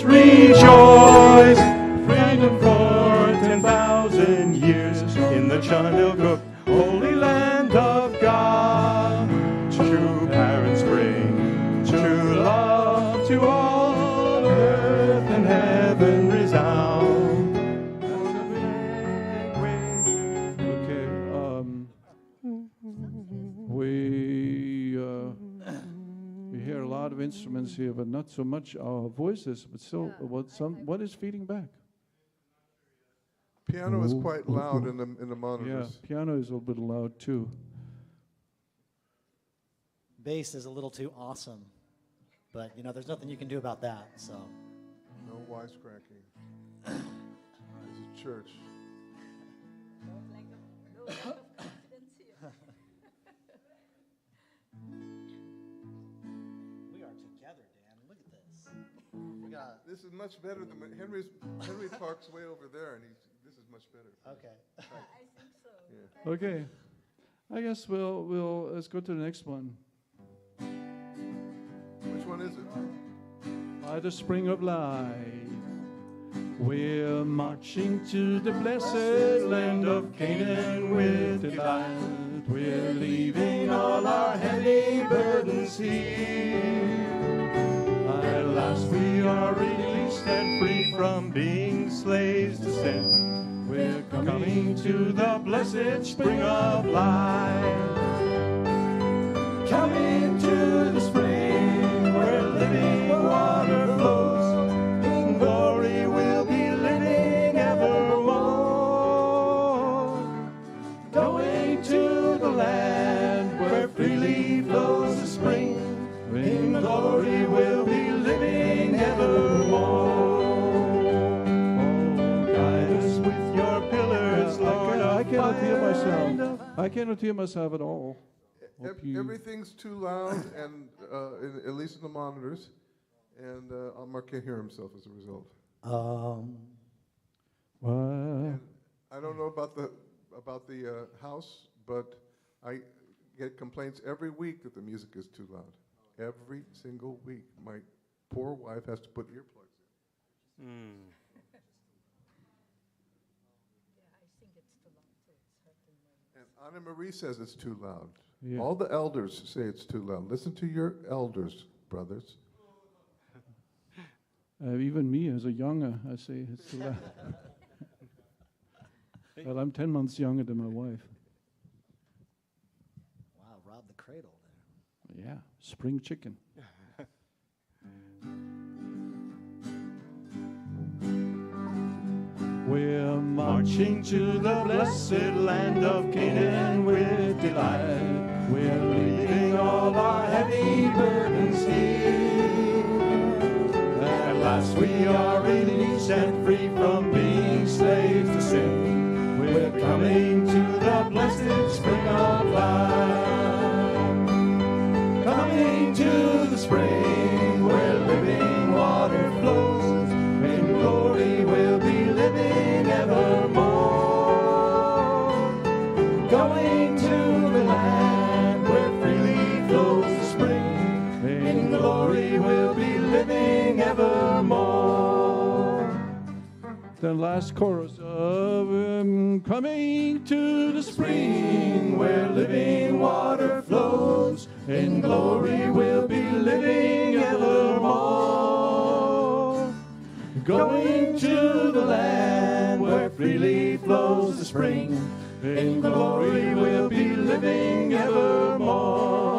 rejoice. Freedom for 10,000 years in the Chunilcook, holy land of God. True parents bring true love to all, earth and heaven resound. Okay, we hear a lot of instruments here, but not so much our voices. But still, what is feeding back? Piano is quite loud in the monitors. Yeah, piano is a little bit loud too. Bass is a little too awesome, but there's nothing you can do about that. So. No wisecracking. It's a church. We are together, Dan. Look at this. We got. This is much better than Henry Park's way over there, and this is much better. Okay. I think so. Yeah. Okay, I guess we'll let's go to the next one. Which one is it? By the spring of life, we're marching to the blessed land of Canaan with delight. We're leaving all our heavy burdens here. At last we are released and free from being slaves to sin. We're coming to the blessed spring of life. Coming to the spring where living water flows. In glory we'll be living evermore. Going to the land where freely flows the spring. In glory we'll be living evermore. Oh, guide us with your pillars, Lord. I cannot hear myself. I cannot hear myself at all. Everything's too loud, and at least in the monitors, and Mark can't hear himself as a result. What? I don't know about the house, but I get complaints every week that the music is too loud. Every single week, my poor wife has to put earplugs in. Yeah, I think it's too long too. It's hurting my ears. And Anna Marie says it's too loud. Yeah. All the elders say it's too loud. Listen to your elders, brothers. Even me as a younger, I say it's too loud. Well, I'm 10 months younger than my wife. Wow, rob the cradle there. Yeah, spring chicken. We're marching to the blessed land of Canaan with delight. We're leaving all our heavy burdens here. At last we are released and free from being slaves to sin. We're coming to the blessed spring of life. Coming to the spring where living water flows. In glory we'll be living evermore. Going to the land where freely flows the spring. In glory we'll be living evermore. The last chorus of coming to the Spring where living water flows. In glory we'll be living evermore. Going to the land where freely flows the spring. In glory we'll be living evermore.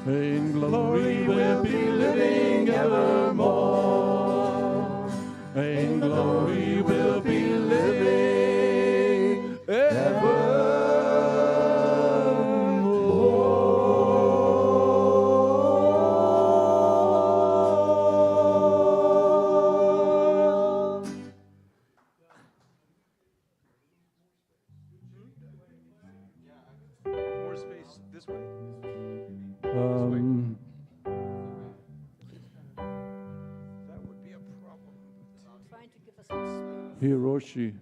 In glory we'll be living evermore. In glory we'll be living evermore. More space this way? That would be a problem. Trying to give us some space. Hiroshi. If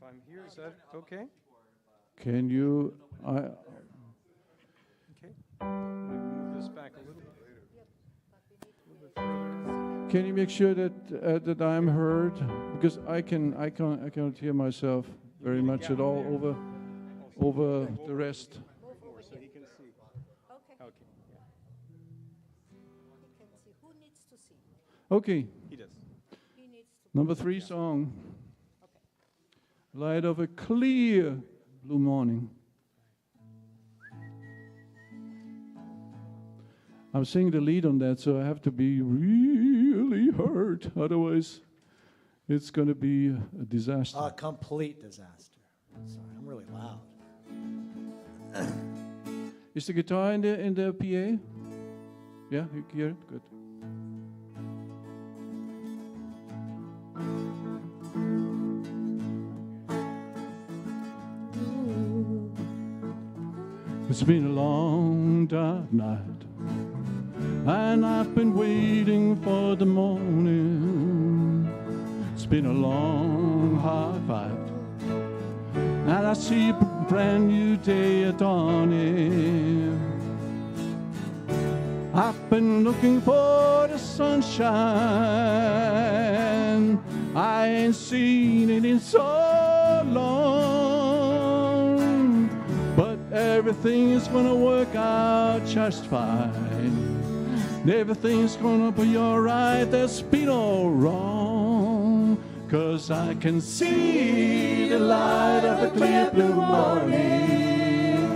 I'm here, is that okay? Can you? Okay. Let me move this back a little bit further. Can you make sure that that I'm heard? Because I cannot hear myself very much at all over the rest. More so he can see. Okay. Okay. Yeah. He can see. Who needs to see? Okay, He does. He needs to. number 3 song. Okay. Light of a clear blue morning. I'm singing the lead on that, so I have to be really hurt. Otherwise, it's going to be a disaster. A complete disaster. Sorry, I'm really loud. Is the guitar in the PA? Yeah, you hear it? Good. It's been a long dark night, and I've been waiting for the morning. It's been a long, hard fight, and I see a brand new day dawning. I've been looking for the sunshine. I ain't seen it in so long, but everything is gonna work out just fine. Everything's gonna be alright, there's been no wrong. 'Cause I can see the light of a clear blue morning.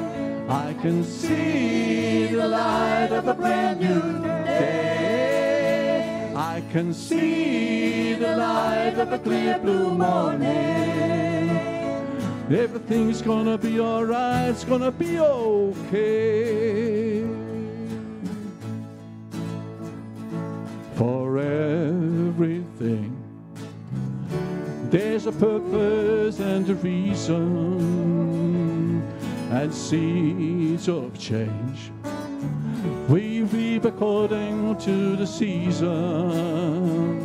I can see the light of a brand new day. I can see the light of a clear blue morning. Everything's gonna be alright, it's gonna be okay. For everything, there's a purpose and a reason, and seeds of change we reap according to the season.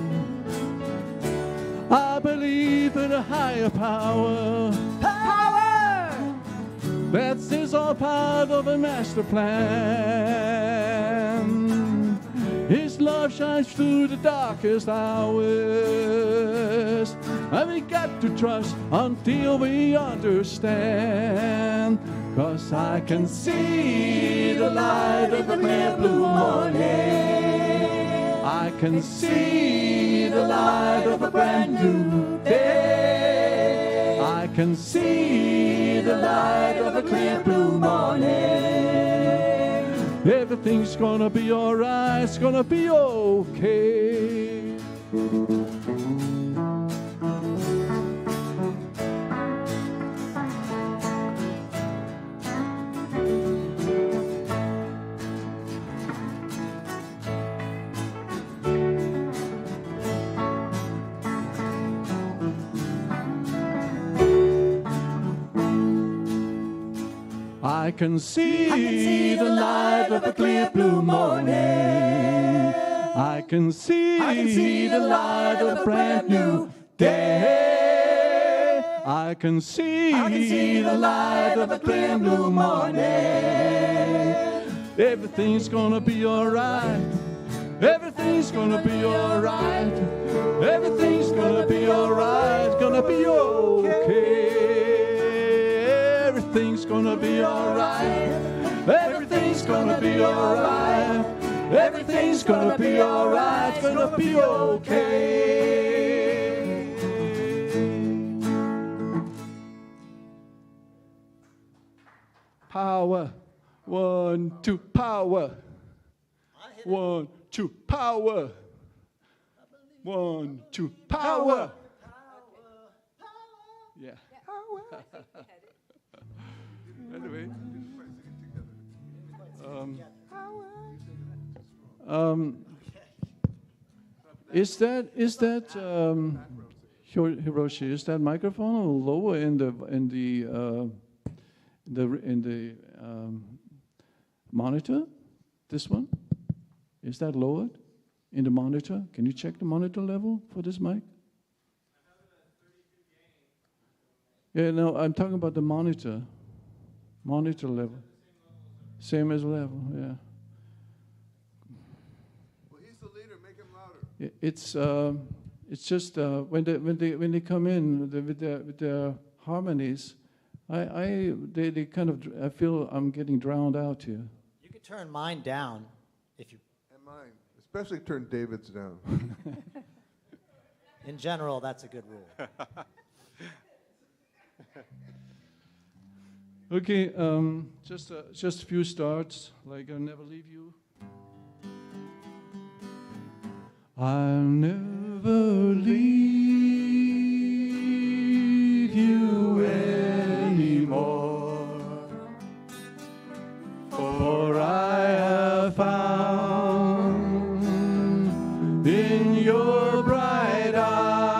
I believe in a higher power. That's all part of a master plan. His love shines through the darkest hours, and we got to trust until we understand. 'Cause I can see the light of a clear blue morning. I can see the light of a brand new day. I can see the light of a clear blue morning. Everything's gonna be alright, it's gonna be okay. I can see the light of a clear blue morning. I can see the light of a brand new day. I can see the light of a clear blue morning. Everything's gonna be alright. Everything's gonna be alright. Everything's gonna be alright. Gonna be okay. Everything's gonna be alright. Everything's gonna be alright. Everything's gonna be alright. It's gonna be okay. Power. 1, 2, power. 1, 2, power. 1, 2, power. Yeah. Anyway. Is that Hiroshi? Is that microphone lower in the monitor? This one? Is that lowered in the monitor? Can you check the monitor level for this mic? Yeah, no, I'm talking about the monitor. Monitor level. Same as level, yeah. Well, he's the leader. Make him louder. it's just when they come in with their harmonies, they kind of I feel I'm getting drowned out here. You could turn mine down if you. And mine, especially turn David's down. In general, that's a good rule. Okay, just a few starts, like I'll never leave you. I'll never leave you anymore, for I have found in your bright eyes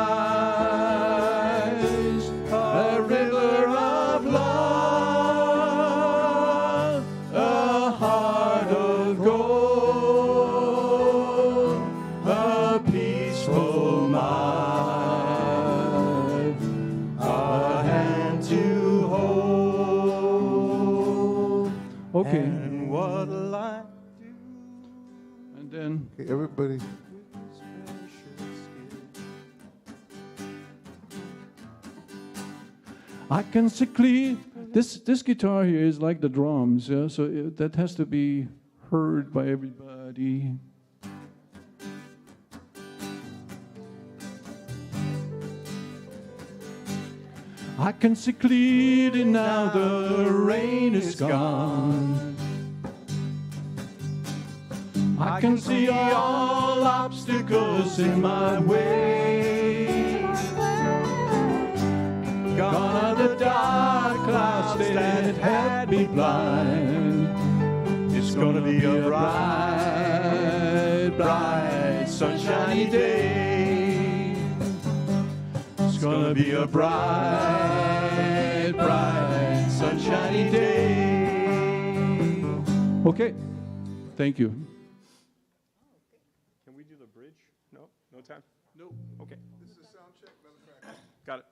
a river of love, a heart of gold, a peaceful mind, a hand to hold. Okay. And what'll I do? And then Okay, everybody, with this precious gift? I can see clear. This guitar here is like the drums, yeah. So that has to be heard by everybody. I can see clearly now the rain is gone. I can see all obstacles in my way. Gone are the dark clouds that had me blind. It's gonna be a bright, bright, sunshiny day. It's gonna be a bright, bright, sunshiny day. Okay, thank you. Can we do the bridge? No? No time? No. Okay, this is a sound check, not a practice. got it.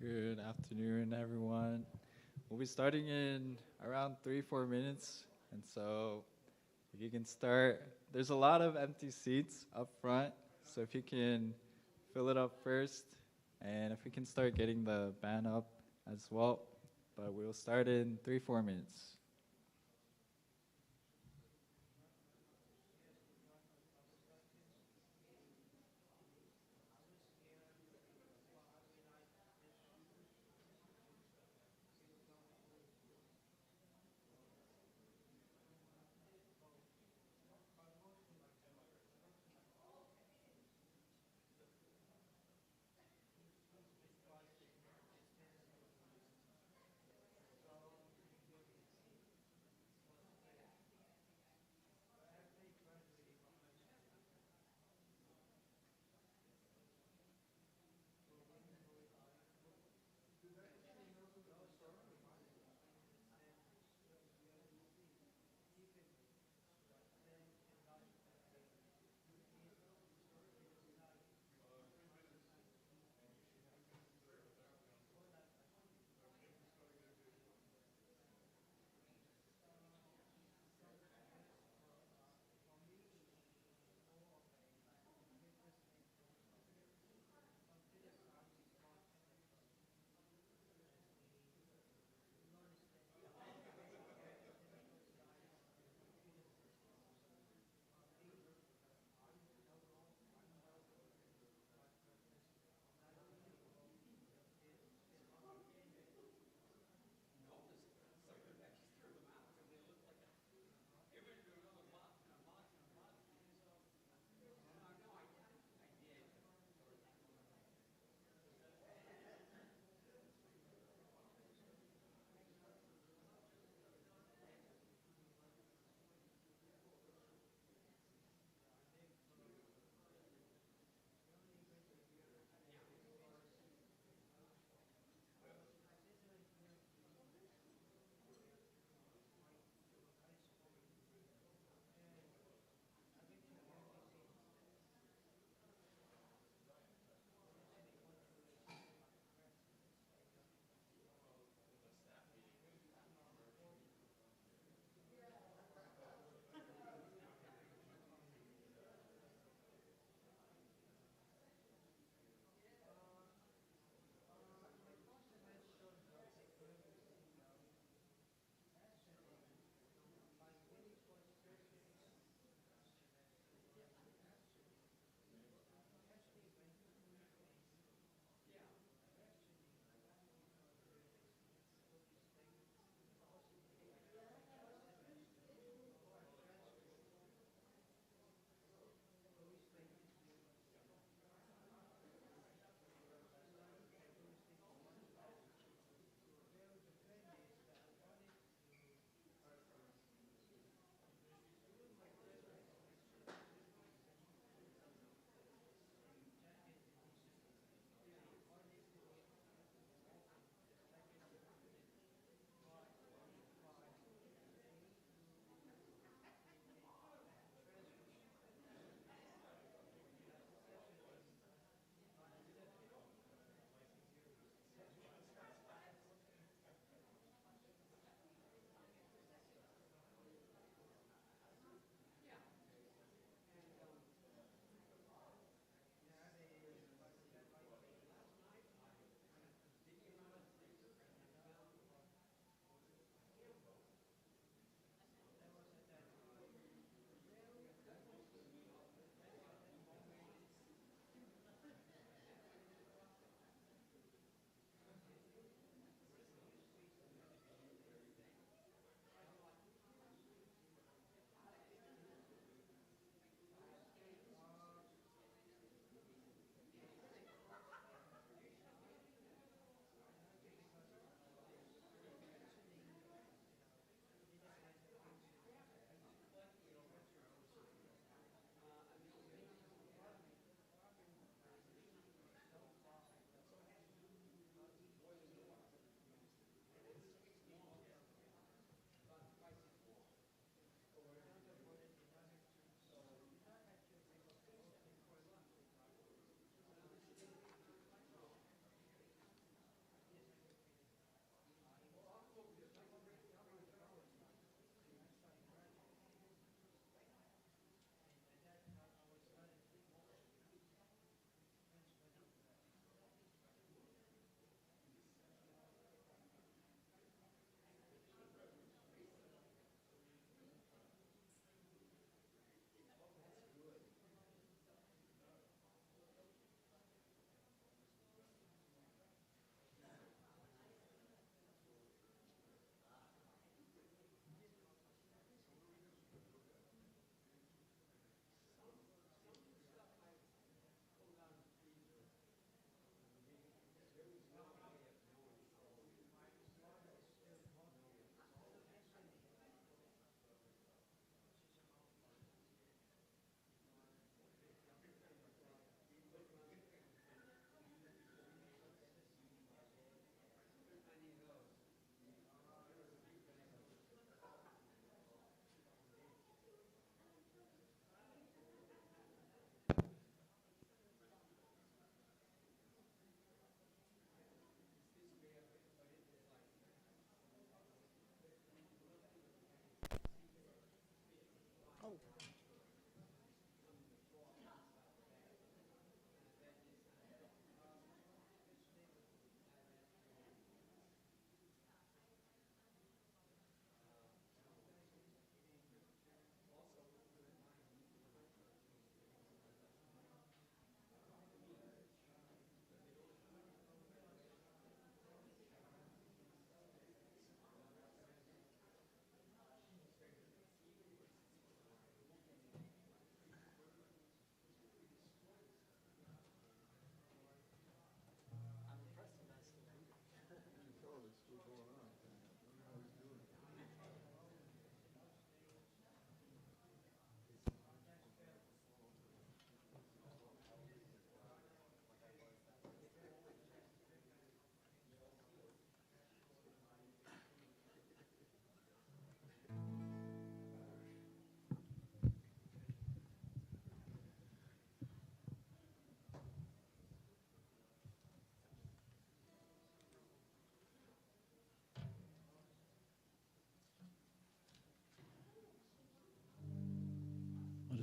Good afternoon, everyone. We'll be starting in around 3-4 minutes, and so if you can start. There's a lot of empty seats up front, so if you can fill it up first, and if we can start getting the band up as well. But we'll start in 3-4 minutes.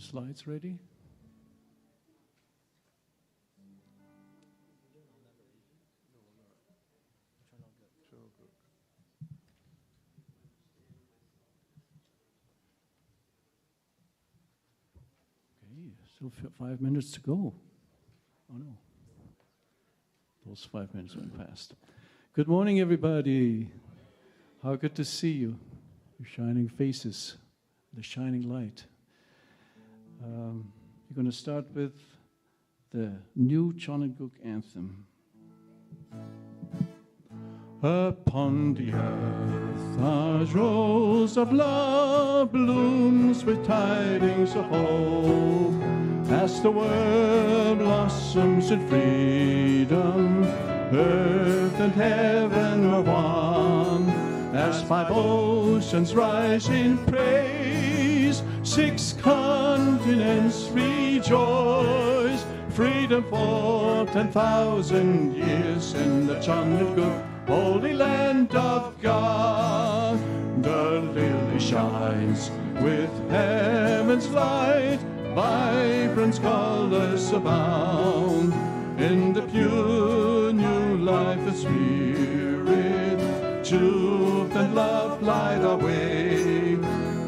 the slides ready? Okay, still 5 minutes to go. Oh no. Those 5 minutes went fast. Good morning, everybody. How good to see you. Your shining faces, the shining light. We're going to start with the new John and Cook anthem. Upon the earth a rose of love blooms with tidings of hope. As the world blossoms in freedom, earth and heaven are one. As 5 oceans rise in praise, 6 continents rejoice. Freedom for 10,000 years in the John and Cook Holy Land of God. The lily shines with heaven's light, vibrant colors abound. In the pure new life and spirit, truth and love light our way.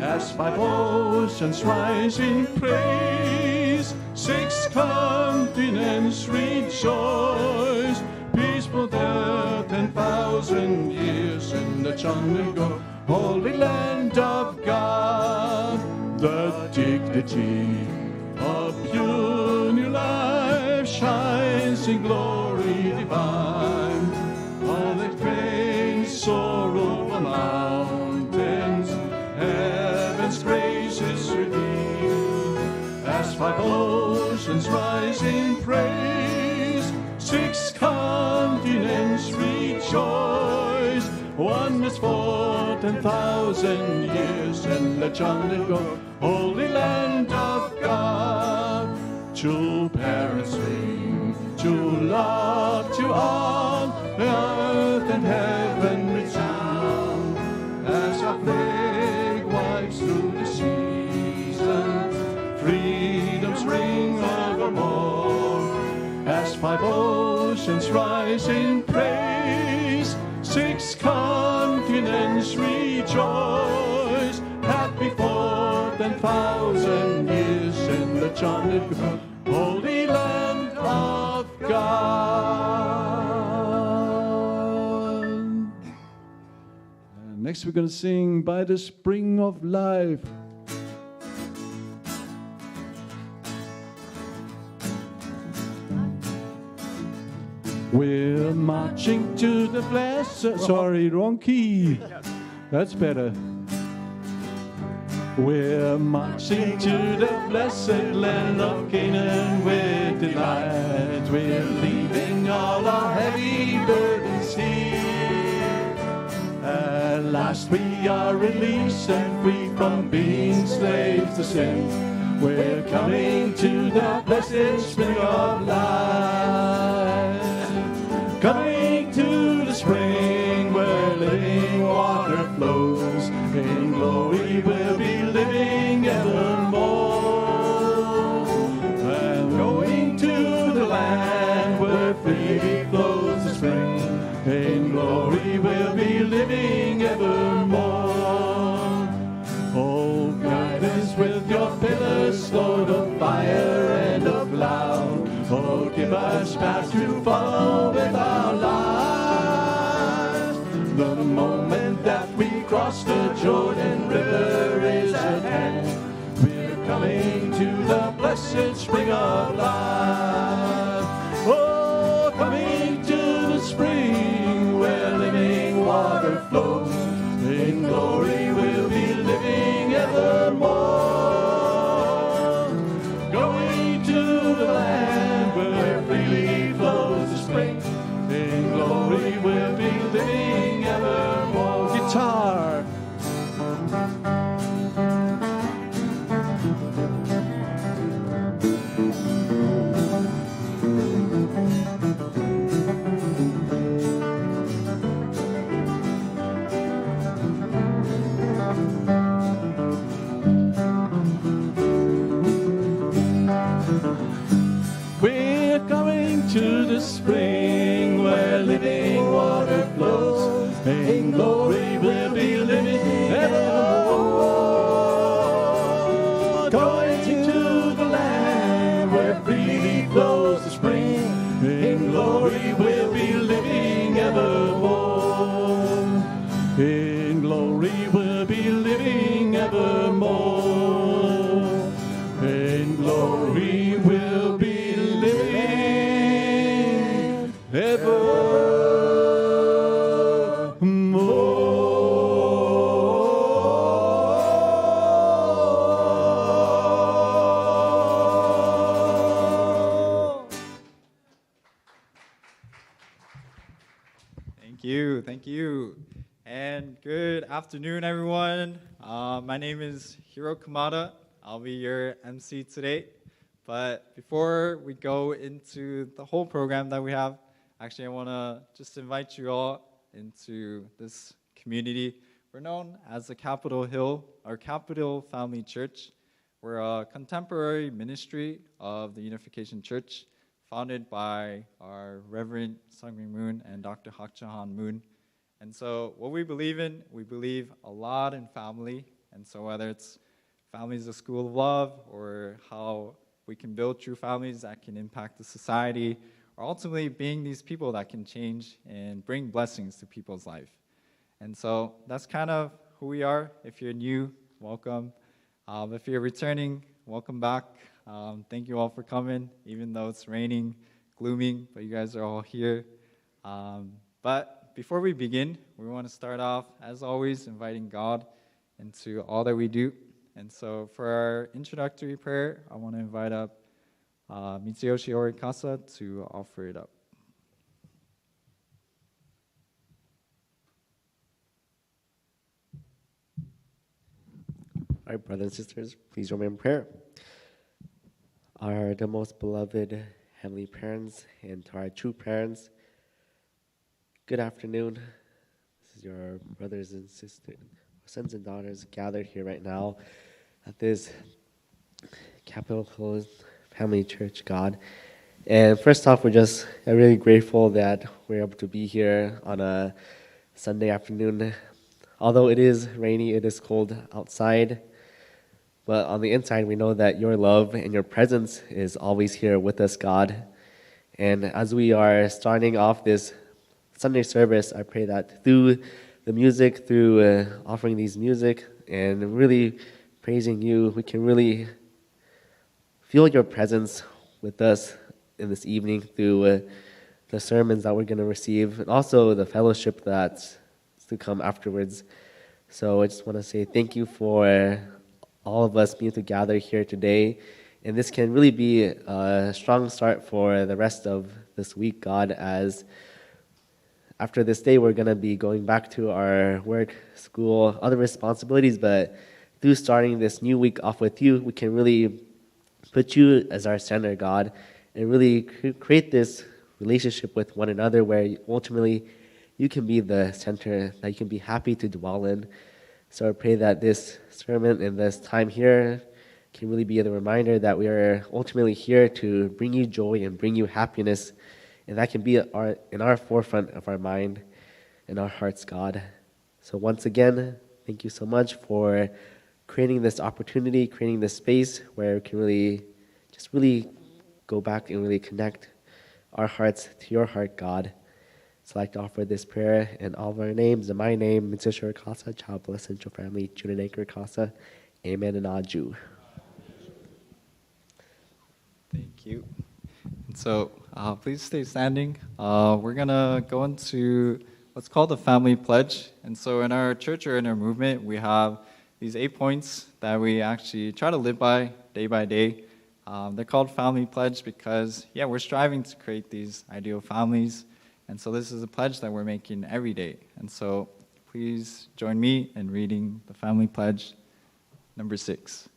As 5 oceans rise in praise, 6 continents rejoice. Peaceful there 10,000 years in the John and Cook Holy Land of God. The dignity of pure new life shines in glory divine. All that pain, sorrow, and mountains, heaven's grace is revealed. As 5 oceans rise in praise, 6 continents rejoice. Oneness for 10,000 years in the John and Cook Holy Land of God. To parents sing, to love, to all, earth and heaven resound. As our flag waves through the season, freedom's ring evermore. As 5 oceans rise in praise, 6 continents rejoice. Happy for 10,000 years in the John and Cook Holy Land of God. And next we're going to sing By the Spring of Life. We're marching to the blessed... Sorry, wrong key. That's better. We're marching to the blessed land of Canaan with delight. We're leaving all our heavy burdens here. At last we are released and free from being slaves to sin. We're coming to the blessed spring of life. Coming to the spring where living water flows. In glory we'll be living evermore. And going to the land where freely flows the spring. In glory we'll be living evermore. Oh, guide us with your pillars, Lord of fire and of cloud. Oh, give us paths to follow with our lives. The moment that we cross the Jordan River is at hand. We're coming to the blessed spring of life. Oh, coming to the spring where living water flows. In glory we'll be living evermore. Going to the land where freely flows the spring. In glory we'll be living evermore. Guitar. to the spring where living water flows. In glory we'll be living evermore. Going to the land where freely flows the spring. In glory we'll be living evermore. In glory we'll be living evermore. In glory we'll be living evermore. Thank you. And good afternoon, everyone. My name is Hiro Kamada. I'll be your MC today. But before we go into the whole program that we have, actually I want to just invite you all into this community. We're known as the Capitol Hill, or Capitol Family Church. We're a contemporary ministry of the Unification Church, founded by our Reverend Sungmin Moon and Dr. Hak Jahan Moon. And so what we believe in, we believe a lot in family. And so whether it's family is a school of love, or how we can build true families that can impact the society, or ultimately being these people that can change and bring blessings to people's life. And so that's kind of who we are. If you're new, welcome. If you're returning, welcome back. Thank you all for coming, even though it's raining, glooming, but you guys are all here. But before we begin, we want to start off, as always, inviting God into all that we do. And so for our introductory prayer, I want to invite up Mitsuyoshi Orikasa to offer it up. All right, brothers and sisters, please join me in prayer. Our the most beloved heavenly parents, and to our true parents, good afternoon. This is your brothers and sisters, sons and daughters gathered here right now at this Capitol Hill Family Church, God. And first off, we're just really grateful that we're able to be here on a Sunday afternoon. Although it is rainy, it is cold outside, but on the inside, we know that your love and your presence is always here with us, God. And as we are starting off this Sunday service, I pray that through the music, through offering these music and really praising you, we can really feel your presence with us in this evening through the sermons that we're going to receive, and also the fellowship that's to come afterwards. So I just want to say thank you for all of us being together here today. And this can really be a strong start for the rest of this week, God, as after this day, we're going to be going back to our work, school, other responsibilities, but through starting this new week off with you, we can really put you as our center, God, and really create this relationship with one another where ultimately you can be the center that you can be happy to dwell in. So I pray that this sermon and this time here can really be the reminder that we are ultimately here to bring you joy and bring you happiness, and that can be in our forefront of our mind and our hearts, God. So once again, thank you so much for creating this opportunity, creating this space where we can really go back and really connect our hearts to your heart, God. So I'd like to offer this prayer in all of our names. In my name, Mitsuyoshi Orikasa, child blessed and your family, Junanake Orikasa. Amen and Aju. Thank you. And so please stay standing. We're going to go into what's called the Family Pledge. And so in our church or in our movement, we have these 8 points that we actually try to live by day. They're called Family Pledge because, we're striving to create these ideal families. And so this is a pledge that we're making every day. And so please join me in reading the Family Pledge, number 6.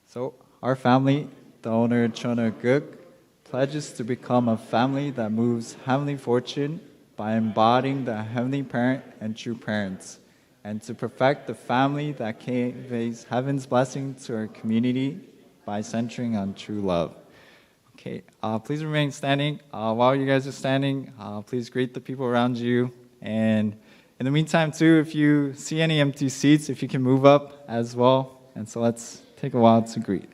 So our family, the owner Chona Guk, pledges to become a family that moves heavenly fortune by embodying the heavenly parent and true parents, and to perfect the family that conveys heaven's blessing to our community by centering on true love. Okay, please remain standing. While you guys are standing, please greet the people around you. And in the meantime, too, if you see any empty seats, if you can move up as well. And so let's take a while to greet.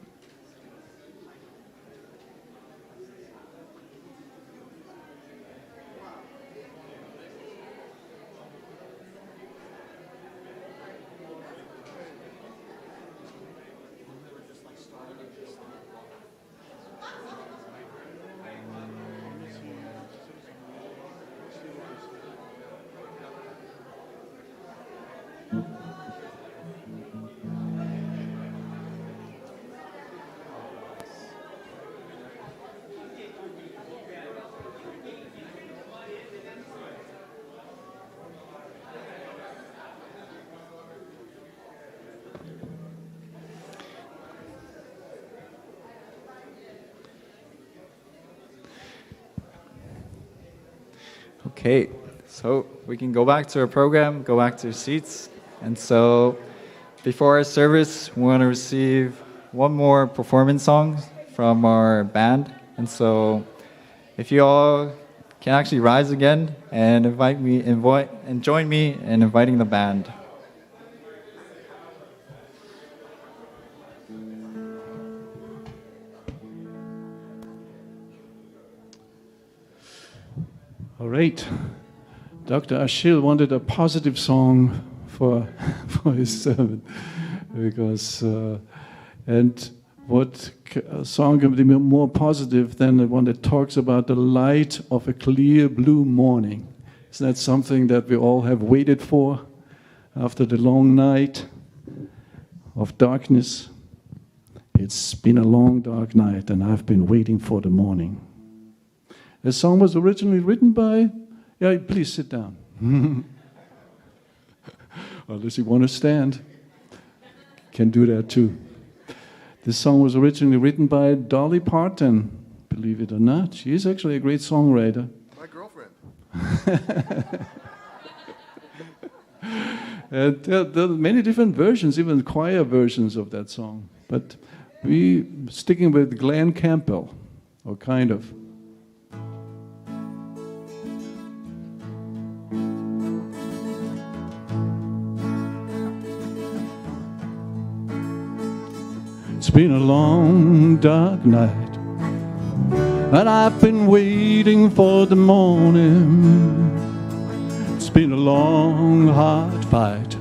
Okay, so we can go back to our program, go back to our seats. And so before our service, we want to receive one more performance song from our band. And so if you all can actually rise again and join me in inviting the band. All right. Dr. Achille wanted a positive song for his sermon, because and what song can be more positive than the one that talks about the light of a clear blue morning? Isn't that something that we all have waited for after the long night of darkness? It's been a long, dark night, and I've been waiting for the morning. The song was originally written by... Yeah, please sit down. Unless you want to stand. Can do that too. This song was originally written by Dolly Parton, believe it or not. She is actually a great songwriter. My girlfriend. And there are many different versions, even choir versions of that song. But we sticking with Glenn Campbell, or kind of. It's been a long, dark night, and I've been waiting for the morning. It's been a long, hard fight.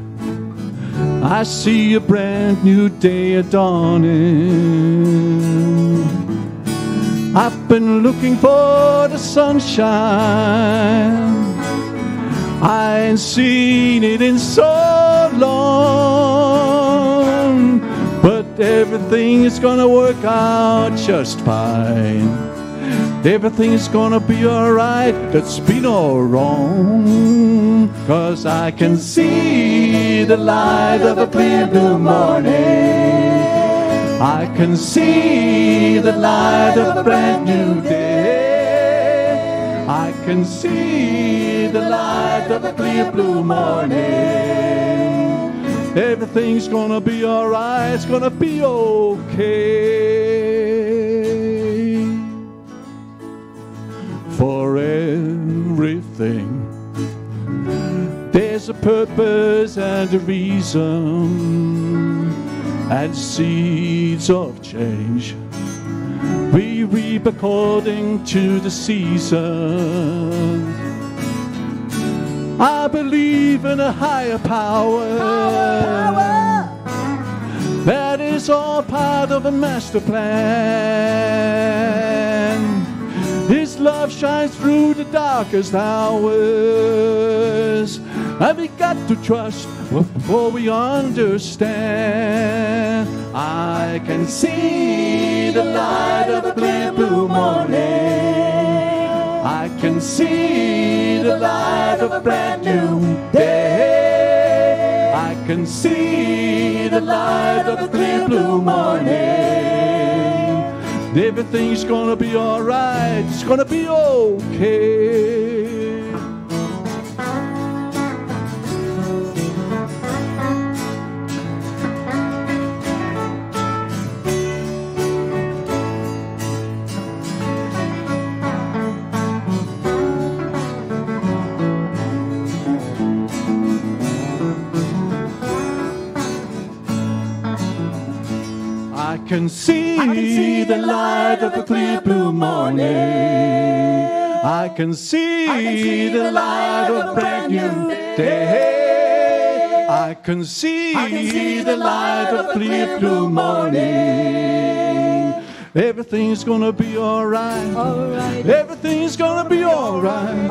I see a brand new day dawning. I've been looking for the sunshine. I ain't seen it in so long. But everything is gonna work out just fine. Everything is gonna be alright. That's been all wrong. 'Cause I can see the light of a clear blue morning. I can see the light of a brand new day. I can see the light of a clear blue morning. Everything's gonna be alright, it's gonna be okay. For everything, there's a purpose and a reason, and seeds of change we reap according to the seasons. I believe in a higher power. That is all part of a master plan. His love shines through the darkest hours, and we got to trust before we understand. I can see the light of a clear blue morning. I can see the light of a brand new day. I can see the light of a clear blue morning. Everything's gonna be alright, it's gonna be okay. can see the light of a clear blue morning. I can see the light of a brand new day. I can see the light of a clear blue morning. Everything's gonna be alright. Everything's gonna be alright.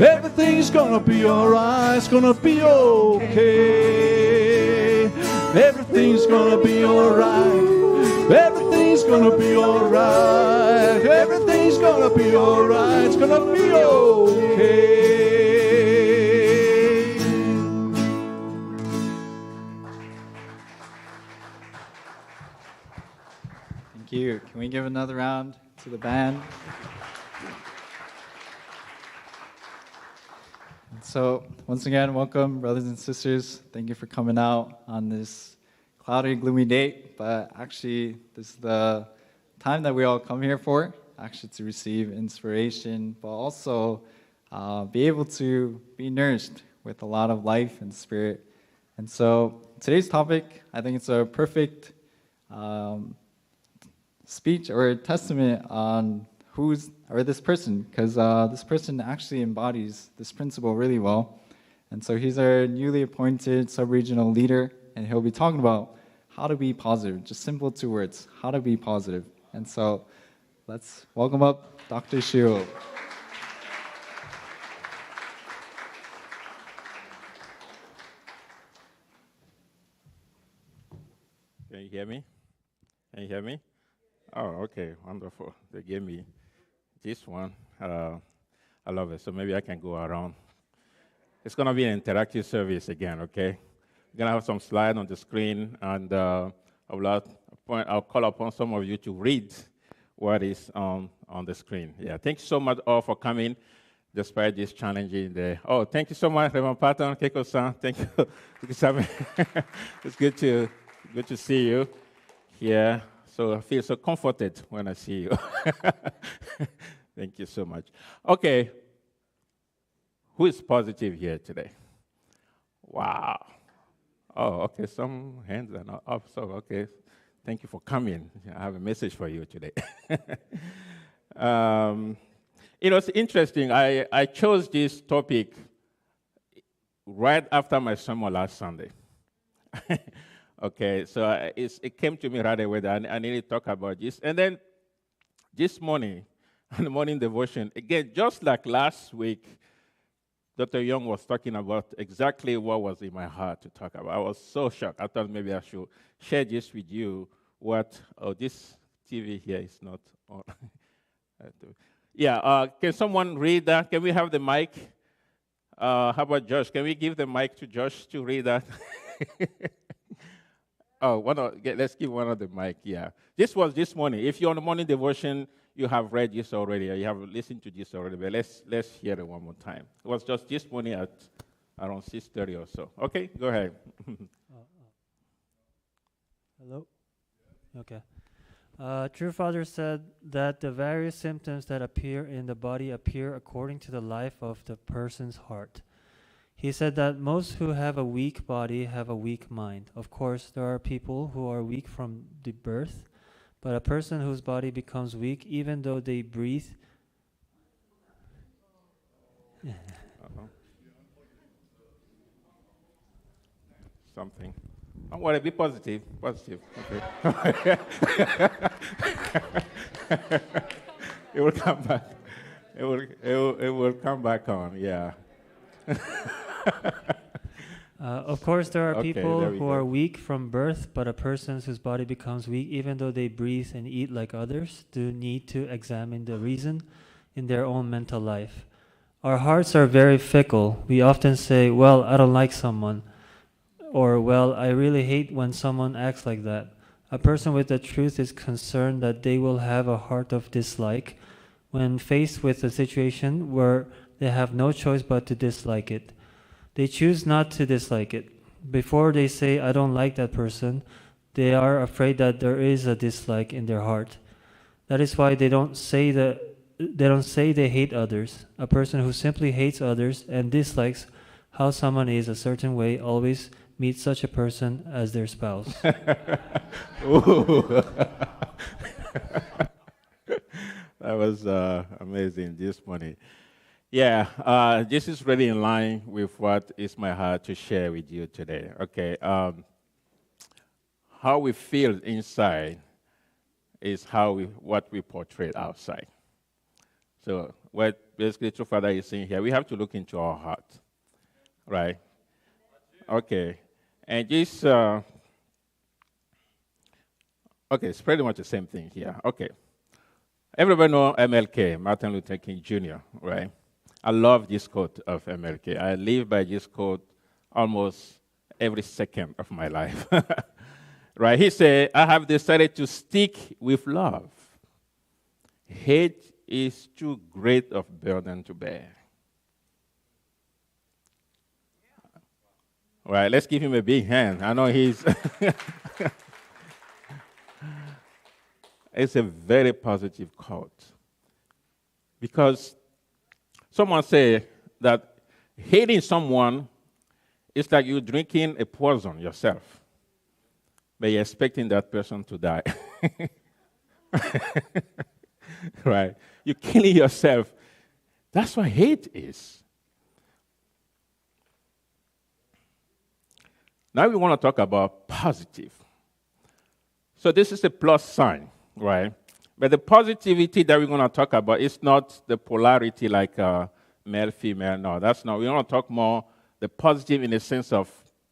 Everything's gonna be alright. It's gonna be okay. Everything's gonna be alright. Everything's gonna be alright. Everything's gonna be alright. It's gonna be okay. Thank you. Can we give another round to the band? So, once again, welcome, brothers and sisters. Thank you for coming out on this cloudy, gloomy day. But actually, this is the time that we all come here for, actually to receive inspiration, but also be able to be nourished with a lot of life and spirit. And so, today's topic, I think it's a perfect speech or testament on this person, because this person actually embodies this principle really well. And so he's our newly appointed sub-regional leader, and he'll be talking about how to be positive, just simple 2 words, how to be positive. And so let's welcome up Dr. Shiu. Can you hear me? Can you hear me? Oh, okay, wonderful. They gave me this one. I love it. So maybe I can go around. It's going to be an interactive service again, okay? We're going to have some slides on the screen, and I'll call upon some of you to read what is on the screen. Yeah, thank you so much all for coming, despite this challenging day. Oh, thank you so much, Reverend Patton, Keiko-san. Thank you. It's good to see you here. So I feel so comforted when I see you. Thank you so much. Okay. Who is positive here today? Wow. Oh, okay. Some hands are not up. So, okay. Thank you for coming. I have a message for you today. It's interesting. I chose this topic right after my sermon last Sunday. Okay, so it came to me right away that I need to talk about this. And then this morning, in the morning devotion, again, just like last week, Dr. Young was talking about exactly what was in my heart to talk about. I was so shocked. I thought maybe I should share this with you. This TV here is not on. Yeah, can someone read that? Can we have the mic? How about Josh? Can we give the mic to Josh to read that? Let's give one of the mic, yeah. This was this morning. If you're on the morning devotion, you have read this already, or you have listened to this already, but let's hear it one more time. It was just this morning at around 6:30 or so. Okay, go ahead. Hello? Okay. True Father said that the various symptoms that appear in the body appear according to the life of the person's heart. He said that most who have a weak body have a weak mind. Of course, there are people who are weak from the birth, but a person whose body becomes weak even though they breathe. Something. Don't worry, be positive. Positive. Okay. It will come back. It will come back on, yeah. Of course, there are people who go. are weak from birth, but a person whose body becomes weak, even though they breathe and eat like others, do need to examine the reason in their own mental life. Our hearts are very fickle. We often say, well, I don't like someone, or, well, I really hate when someone acts like that. A person with the truth is concerned that they will have a heart of dislike when faced with a situation where they have no choice but to dislike it. They choose not to dislike it. Before they say, I don't like that person, they are afraid that there is a dislike in their heart. That is why they don't say they hate others. A person who simply hates others and dislikes how someone is a certain way always meet such a person as their spouse? Ooh. That was amazing this morning. Yeah, this is really in line with what is my heart to share with you today. Okay, how we feel inside is what we portray outside. So what basically True Father is saying here, we have to look into our heart, right? Okay, and this, okay, it's pretty much the same thing here. Okay, everybody know MLK, Martin Luther King Jr., right? I love this quote of MLK. I live by this quote almost every second of my life. Right? He said, I have decided to stick with love. Hate is too great of burden to bear. All right, let's give him a big hand. I know he's... It's a very positive quote. Because someone said that hating someone is like you drinking a poison yourself, but you're expecting that person to die. Right? You're killing yourself. That's what hate is. Now we want to talk about positive. So this is a plus sign, right? But the positivity that we're going to talk about is not the polarity like male, female. No, that's not. We want to talk more the positive in the sense of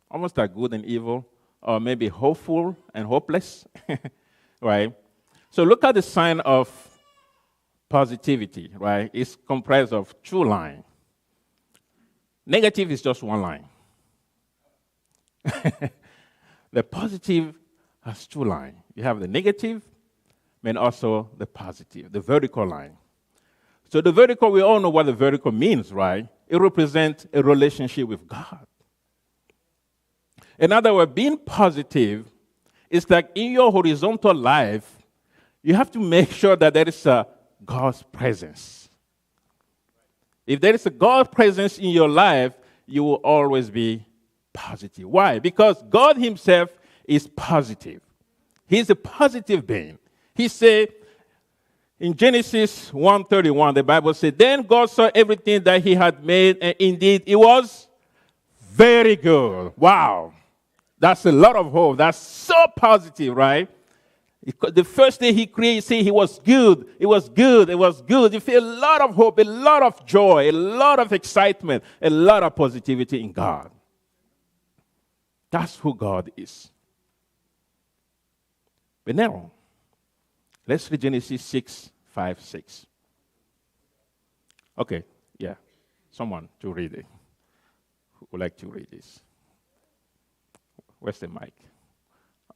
almost like good and evil, or maybe hopeful and hopeless, right? So look at the sign of positivity, right? It's comprised of two lines. Negative is just one line. The positive has two lines. You have the negative and also the positive, the vertical line. So the vertical, we all know what the vertical means, right? It represents a relationship with God. In other words, being positive is like in your horizontal life, you have to make sure that there is a God's presence. If there is a God's presence in your life, you will always be positive. Why? Because God himself is positive. He's a positive being. He said in Genesis 1:31, the Bible said, then God saw everything that he had made, and indeed it was very good. Wow. That's a lot of hope. That's so positive, right? The first day he created, see, he was good. It was good. It was good. You feel a lot of hope, a lot of joy, a lot of excitement, a lot of positivity in God. That's who God is. But now, let's read Genesis 6:5-6. Okay, yeah. Someone to read it. Who would like to read this? Where's the mic?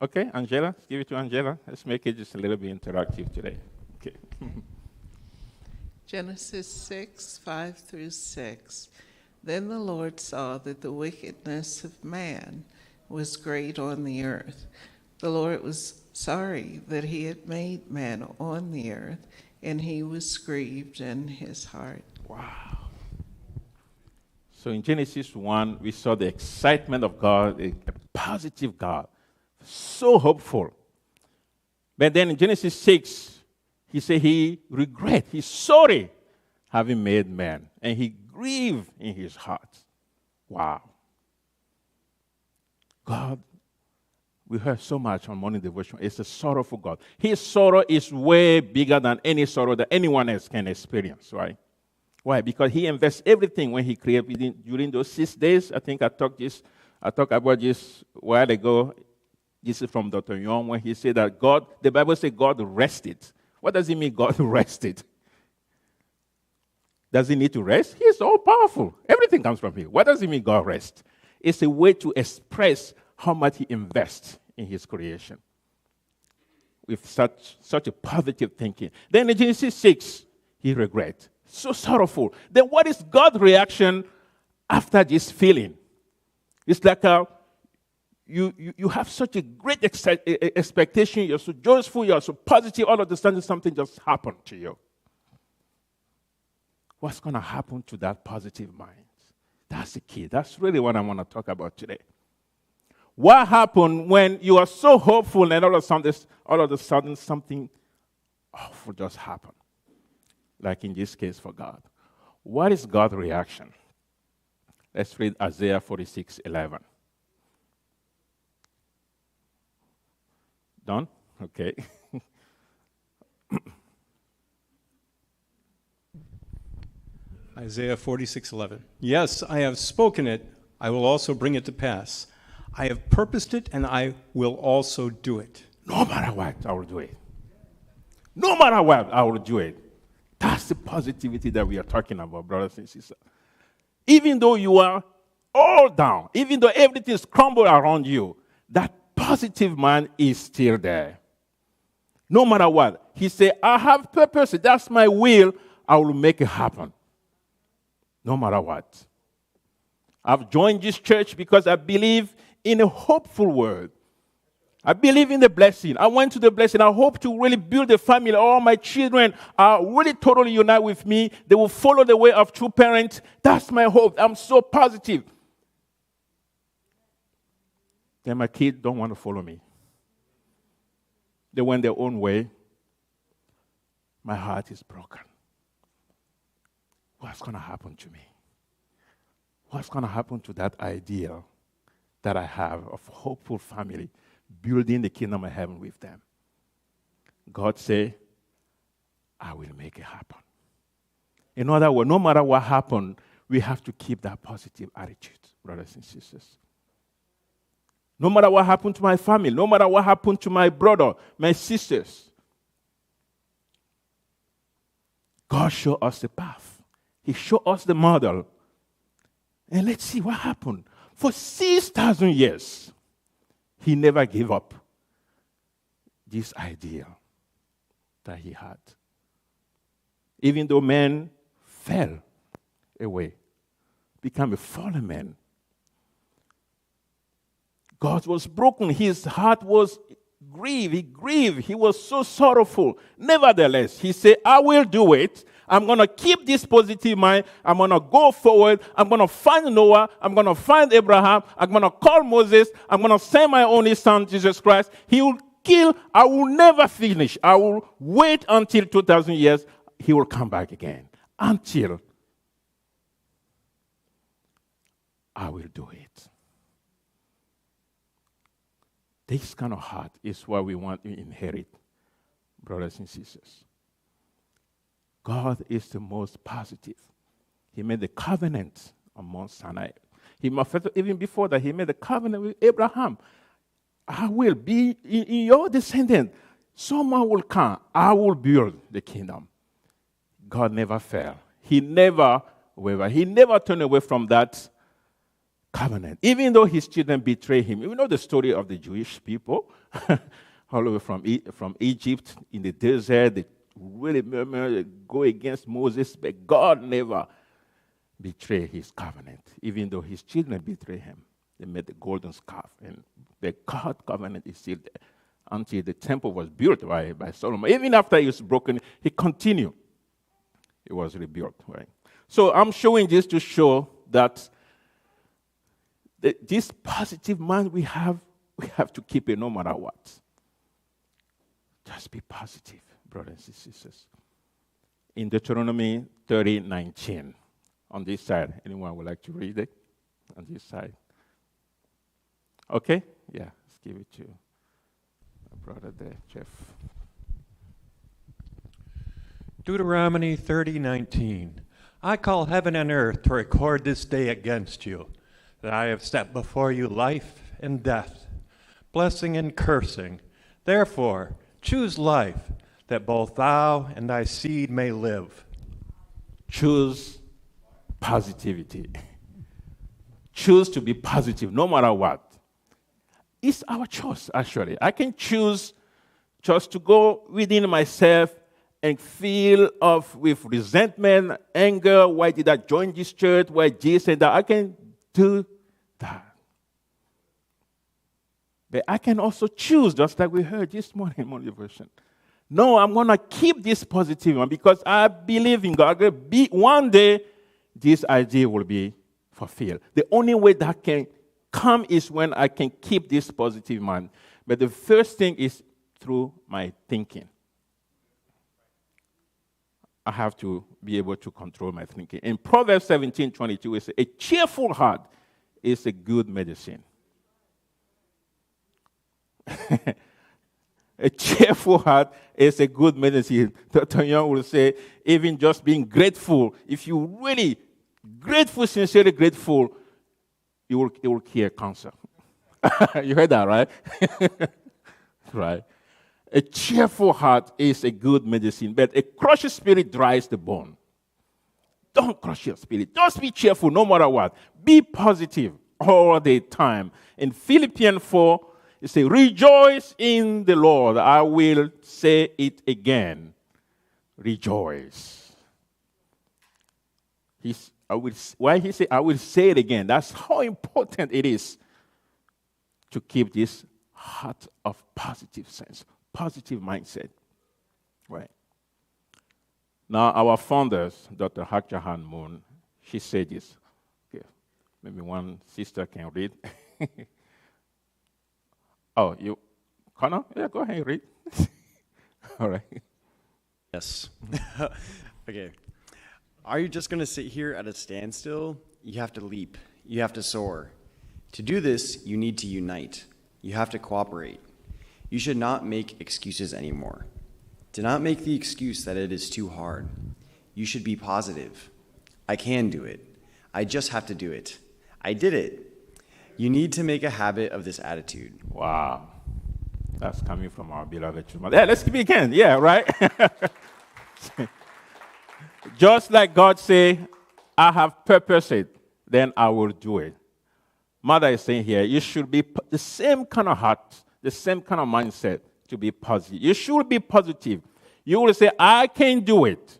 Okay, Angela, let's give it to Angela. Let's make it just a little bit interactive today. Okay. Genesis 6:5-6. Then the Lord saw that the wickedness of man was great on the earth. The Lord was sorry that he had made man on the earth, and he was grieved in his heart. Wow. So in Genesis 1, we saw the excitement of God, a positive God, so hopeful. But then in Genesis 6, he said he regret, he's sorry having made man, and he grieved in his heart. Wow. God, we heard so much on morning devotion. It's a sorrowful God. His sorrow is way bigger than any sorrow that anyone else can experience, right? Why? Because he invests everything when he created during those 6 days. I think I talked about this a while ago. This is from Dr. Young when he said that God, the Bible says God rested. What does it mean God rested? Does he need to rest? He is all powerful. Everything comes from him. What does it mean God rests? It's a way to express how much he invests in his creation with such a positive thinking. Then in Genesis 6, he regrets. So sorrowful. Then what is God's reaction after this feeling? It's like you have such a great expectation. You're so joyful. You're so positive. All of a sudden, something just happened to you. What's going to happen to that positive mind? That's the key. That's really what I want to talk about today. What happened when you are so hopeful and all of a sudden something awful just happened? Like in this case for God. What is God's reaction? Let's read Isaiah 46:11. Done? Okay. Isaiah 46:11. Yes, I have spoken it, I will also bring it to pass. I have purposed it, and I will also do it. No matter what, I will do it. No matter what, I will do it. That's the positivity that we are talking about, brothers and sisters. Even though you are all down, even though everything is crumbled around you, that positive mind is still there. No matter what. He said, I have purpose. That's my will. I will make it happen. No matter what. I've joined this church because I believe in a hopeful world. I believe in the blessing. I went to the blessing. I hope to really build a family. All my children are really totally unite with me. They will follow the way of true parents. That's my hope. I'm so positive. Then my kids don't want to follow me. They went their own way. My heart is broken. What's going to happen to me? What's going to happen to that ideal that I have of hopeful family, building the kingdom of heaven with them? God said, I will make it happen. In other words, no matter what happens, we have to keep that positive attitude, brothers and sisters. No matter what happened to my family, no matter what happened to my brother, my sisters, God showed us the path. He showed us the model. And let's see what happened. For 6,000 years, he never gave up this idea that he had. Even though man fell away, became a fallen man, God was broken. His heart was grieved. He grieved. He was so sorrowful. Nevertheless, he said, I will do it. I'm going to keep this positive mind. I'm going to go forward. I'm going to find Noah. I'm going to find Abraham. I'm going to call Moses. I'm going to send my only son, Jesus Christ. He will kill. I will never finish. I will wait until 2,000 years. He will come back again. Until I will do it. This kind of heart is what we want to inherit, brothers and sisters. God is the most positive. He made the covenant on Mount Sinai. Even before that, he made the covenant with Abraham. I will be in your descendant. Someone will come. I will build the kingdom. God never failed. He never wavered. He never turned away from that covenant. Even though his children betrayed him. You know the story of the Jewish people? All over from Egypt in the desert. They really murmur, go against Moses. But God never betrayed his covenant. Even though his children betrayed him. They made the golden calf. And the God covenant is still there. Until the temple was built by Solomon. Even after it was broken, he continued. It was rebuilt. Right? So I'm showing this to show that this positive mind we have to keep it no matter what. Just be positive, brothers and sisters. In Deuteronomy 30:19, on this side, anyone would like to read it? On this side. Okay? Yeah, let's give it to my brother there, Jeff. Deuteronomy 30:19. I call heaven and earth to record this day against you, that I have set before you life and death, blessing and cursing. Therefore, choose life, that both thou and thy seed may live. Choose positivity. Choose to be positive no matter what. It's our choice, actually. I can choose just to go within myself and feel with resentment, anger. Why did I join this church? Why this and that? I can do that. But I can also choose, just like we heard this morning in motivation. No, I'm going to keep this positive one because I believe in God. One day, this idea will be fulfilled. The only way that can calm is when I can keep this positive mind. But the first thing is through my thinking. I have to be able to control my thinking. In Proverbs 17:22, it says, a cheerful heart is a good medicine. A cheerful heart is a good medicine. Dr. Young will say, even just being grateful, if you really grateful, sincerely grateful, it will cure cancer. You heard that, right? Right. A cheerful heart is a good medicine, but a crushed spirit dries the bone. Don't crush your spirit. Just be cheerful no matter what. Be positive all the time. In Philippians 4, it says, rejoice in the Lord. I will say it again. Rejoice. Why he said, I will say it again. That's how important it is to keep this heart of positive sense, positive mindset. Right. Now, our founders, Dr. Hak Ja Han Moon, she said this. Okay. Maybe one sister can read. Oh, you, Connor? Yeah, go ahead and read. All right. Yes. Okay. Are you just going to sit here at a standstill? You have to leap. You have to soar. To do this, you need to unite. You have to cooperate. You should not make excuses anymore. Do not make the excuse that it is too hard. You should be positive. I can do it. I just have to do it. I did it. You need to make a habit of this attitude. Wow. That's coming from our beloved children. Yeah, let's begin. Yeah, right? Just like God say, I have purposed it, then I will do it. Mother is saying here, you should be the same kind of heart, the same kind of mindset to be positive. You should be positive. You will say, I can do it.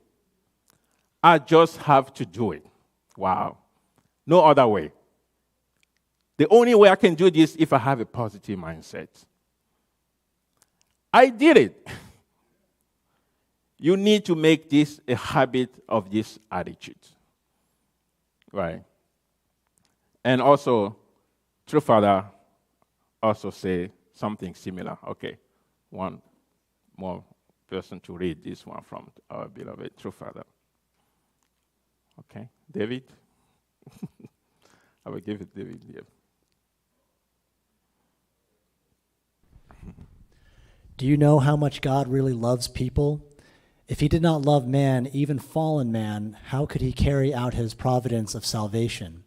I just have to do it. Wow. No other way. The only way I can do this is if I have a positive mindset. I did it. You need to make this a habit of this attitude. Right? And also, True Father also say something similar. Okay, one more person to read this one from our beloved True Father. Okay, David? I will give it David here. Do you know how much God really loves people? If he did not love man, even fallen man, how could he carry out his providence of salvation?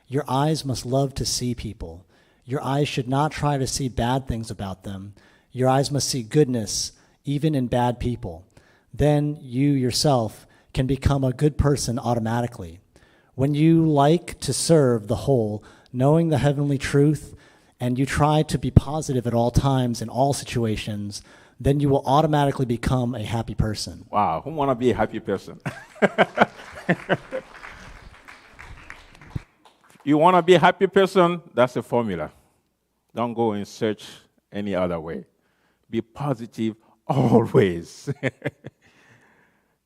Your eyes must love to see people. Your eyes should not try to see bad things about them. Your eyes must see goodness, even in bad people. Then you yourself can become a good person automatically. When you like to serve the whole, knowing the heavenly truth, and you try to be positive at all times in all situations, then you will automatically become a happy person. Wow, who want to be a happy person? You want to be a happy person? That's the formula. Don't go and search any other way. Be positive always.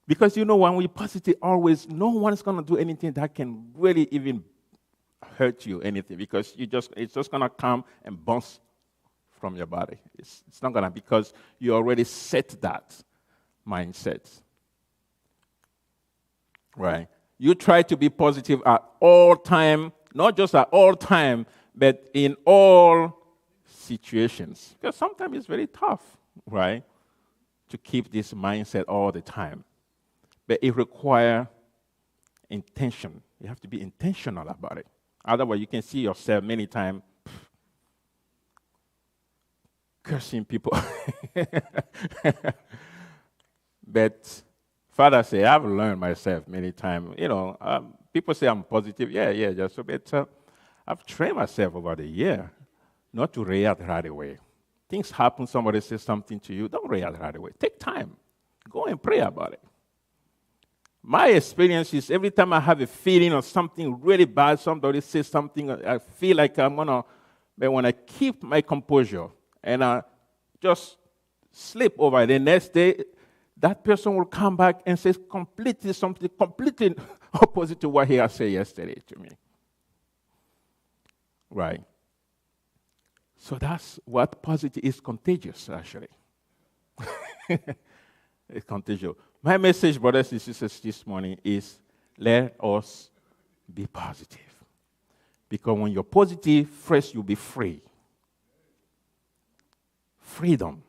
Because you know, when we're positive always, no one's going to do anything that can really even hurt you, anything, because it's just going to come and bounce from your body. It's not going to, because you already set that mindset. Right? You try to be positive at all time, not just at all time, but in all situations. Because sometimes it's very tough, right, to keep this mindset all the time. But it requires intention. You have to be intentional about it. Otherwise, you can see yourself many times cursing people. But Father say, I've learned myself many times. You know, people say I'm positive. Yeah, just a bit. I've trained myself over the year not to react right away. Things happen, somebody says something to you, don't react right away. Take time. Go and pray about it. My experience is every time I have a feeling of something really bad, somebody says something, I feel like I'm going to, but when I keep my composure and I just sleep over it, the next day, that person will come back and say something completely opposite to what he had said yesterday to me. Right. So that's what positive is, contagious, actually. It's contagious. My message, brothers and sisters, this morning is let us be positive. Because when you're positive, first you'll be free. Freedom.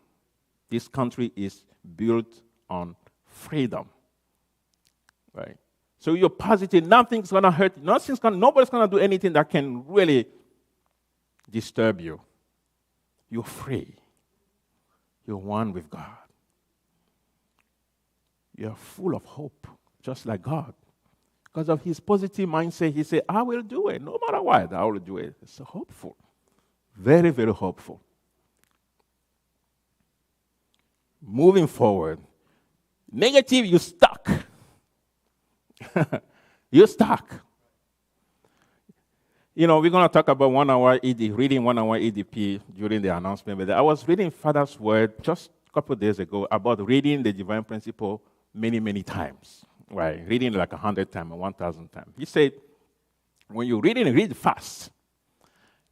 This country is built on freedom. Right? So you're positive, nothing's gonna hurt you. Nobody's gonna do anything that can really disturb you. You're free. You're one with God. You're full of hope, just like God. Because of his positive mindset, he said, I will do it. No matter what, I will do it. It's hopeful. Very, very hopeful. Moving forward. Negative, you're stuck. You're stuck. You know, we're going to talk about 1 hour reading 1 hour EDP during the announcement. But I was reading Father's Word just a couple of days ago about reading the divine principle many, many times. Right? Reading like 100 times or 1,000 times. He said, when you're reading, read fast.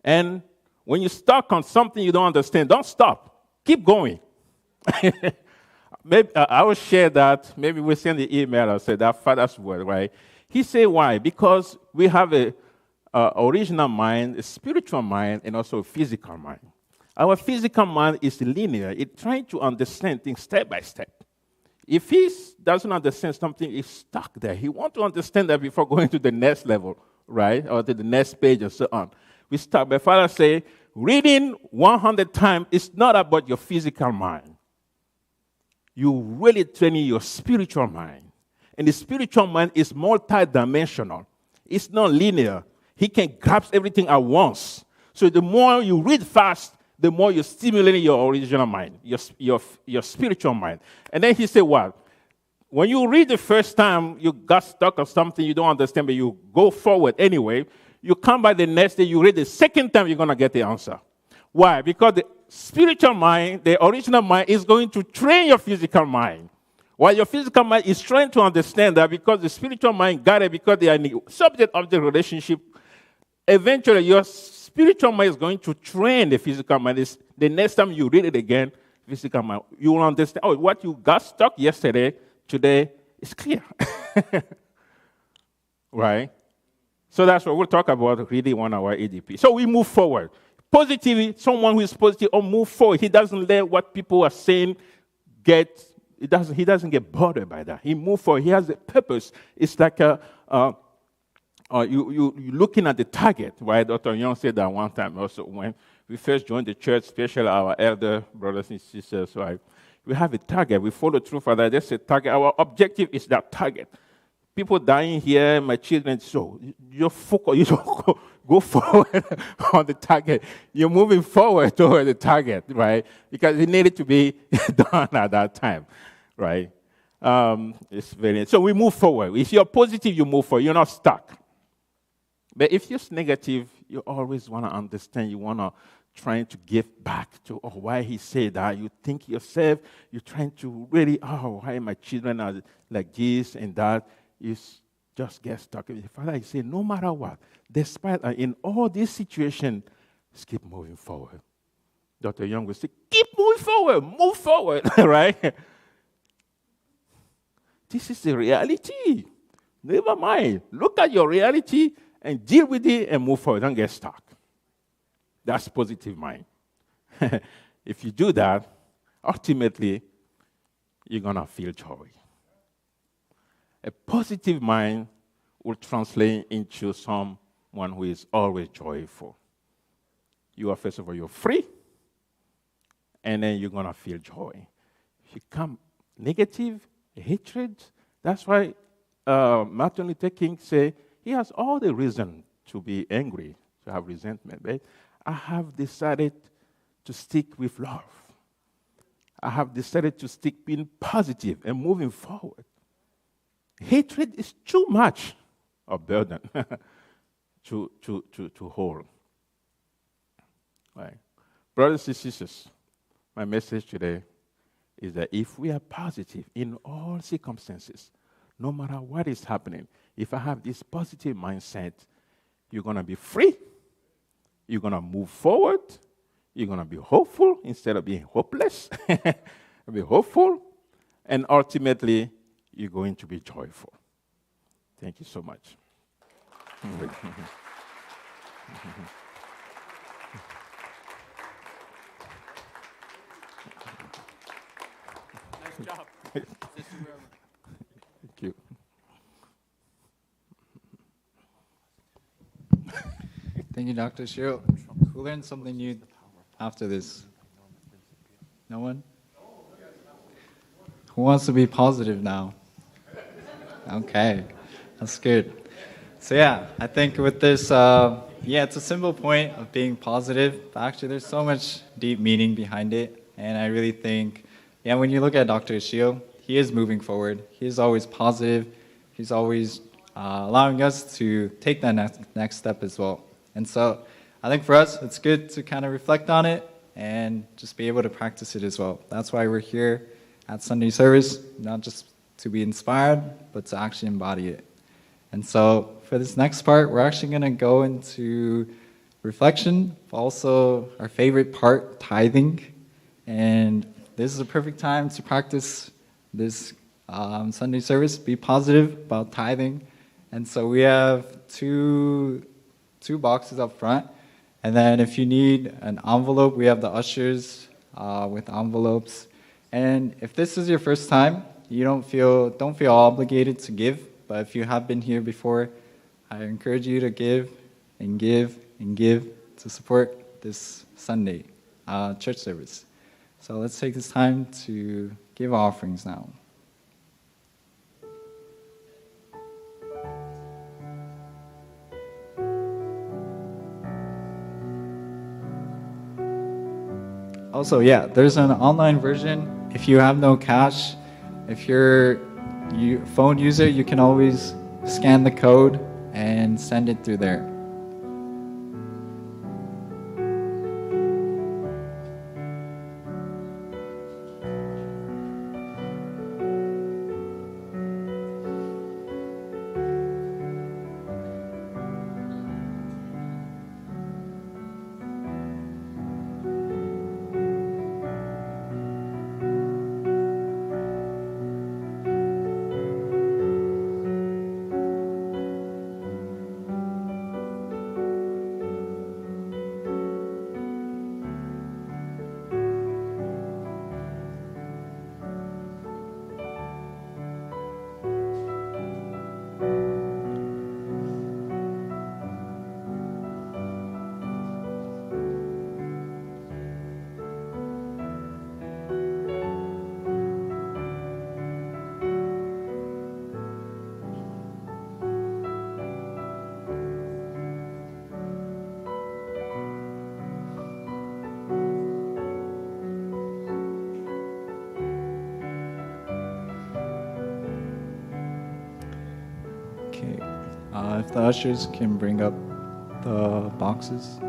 And when you're stuck on something you don't understand, don't stop. Keep going. Maybe I will share that. Maybe we'll send the email or say that Father's Word, right? He said, why? Because we have a original mind, a spiritual mind, and also a physical mind. Our physical mind is linear. It's trying to understand things step by step. If he doesn't understand something, he's stuck there. He wants to understand that before going to the next level, right? Or to the next page and so on. We start. My father say, reading 100 times is not about your physical mind. You really training your spiritual mind. And the spiritual mind is multidimensional. It's not linear. He can grasp everything at once. So the more you read fast, the more you're stimulating your original mind, your spiritual mind. And then he said, what? When you read the first time, you got stuck on something you don't understand, but you go forward anyway. You come by the next day, you read the second time, you're going to get the answer. Why? Because the spiritual mind, the original mind, is going to train your physical mind. While your physical mind is trying to understand that because the spiritual mind got it because they are in the subject-object relationship, eventually your spiritual mind is going to train the physical mind. The next time you read it again, physical mind, you will understand, oh, what you got stuck yesterday, today is clear. Right? So that's what we'll talk about reading 1 hour EDP. So we move forward. Positively, someone who is positive or move forward. He doesn't let what people are saying he doesn't get bothered by that. He moves forward. He has a purpose. It's like you looking at the target, right? Dr. Young said that one time also when we first joined the church, especially our elder brothers and sisters, right? We have a target. We follow through for that. That's a target. Our objective is that target. People dying here, my children, so you focus, you don't go forward on the target. You're moving forward toward the target, right? Because it needed to be done at that time, right? So we move forward. If you're positive, you move forward. You're not stuck. But if you're negative, you always want to understand. You want to try to give back to why he said that. You think yourself, you're trying to really, why my children are like this and that. You just get stuck. Father, I say, no matter what, despite in all these situations, just keep moving forward. Dr. Young will say, keep moving forward, move forward, right? This is the reality. Never mind. Look at your reality and deal with it and move forward. Don't get stuck. That's positive mind. If you do that, ultimately, you're going to feel joy. A positive mind will translate into someone who is always joyful. You are, first of all, you're free, and then you're going to feel joy. If you come negative, hatred, that's why Martin Luther King said he has all the reason to be angry, to have resentment. But I have decided to stick with love. I have decided to stick being positive and moving forward. Hatred is too much a burden to hold. Right. Brothers and sisters, my message today is that if we are positive in all circumstances, no matter what is happening, if I have this positive mindset, you're going to be free, you're going to move forward, You're going to be hopeful instead of being hopeless. Be hopeful. And ultimately, you're going to be joyful. Thank you so much. Nice job. Thank you. Thank you, Dr. Shiro. Who learned something new after this? No one? Who wants to be positive now? Okay, that's good. So yeah, I think with this, it's a simple point of being positive, but actually there's so much deep meaning behind it. And I really think, when you look at Dr. Ishio, he is moving forward. He is always positive. He's always allowing us to take that next step as well. And so I think for us, it's good to kind of reflect on it and just be able to practice it as well. That's why we're here at Sunday service, not just to be inspired, but to actually embody it. And so for this next part, we're actually going to go into reflection, also our favorite part, tithing. And this is a perfect time to practice this Sunday service, be positive about tithing. And so we have two boxes up front. And then if you need an envelope, we have the ushers with envelopes. And if this is your first time, you don't feel obligated to give. But if you have been here before, I encourage you to give and give and give to support this Sunday church service. So let's take this time to give offerings now. Also, there's an online version. If you have no cash, if you're a phone user, you can always scan the code and send it through there. If the ushers can bring up the boxes.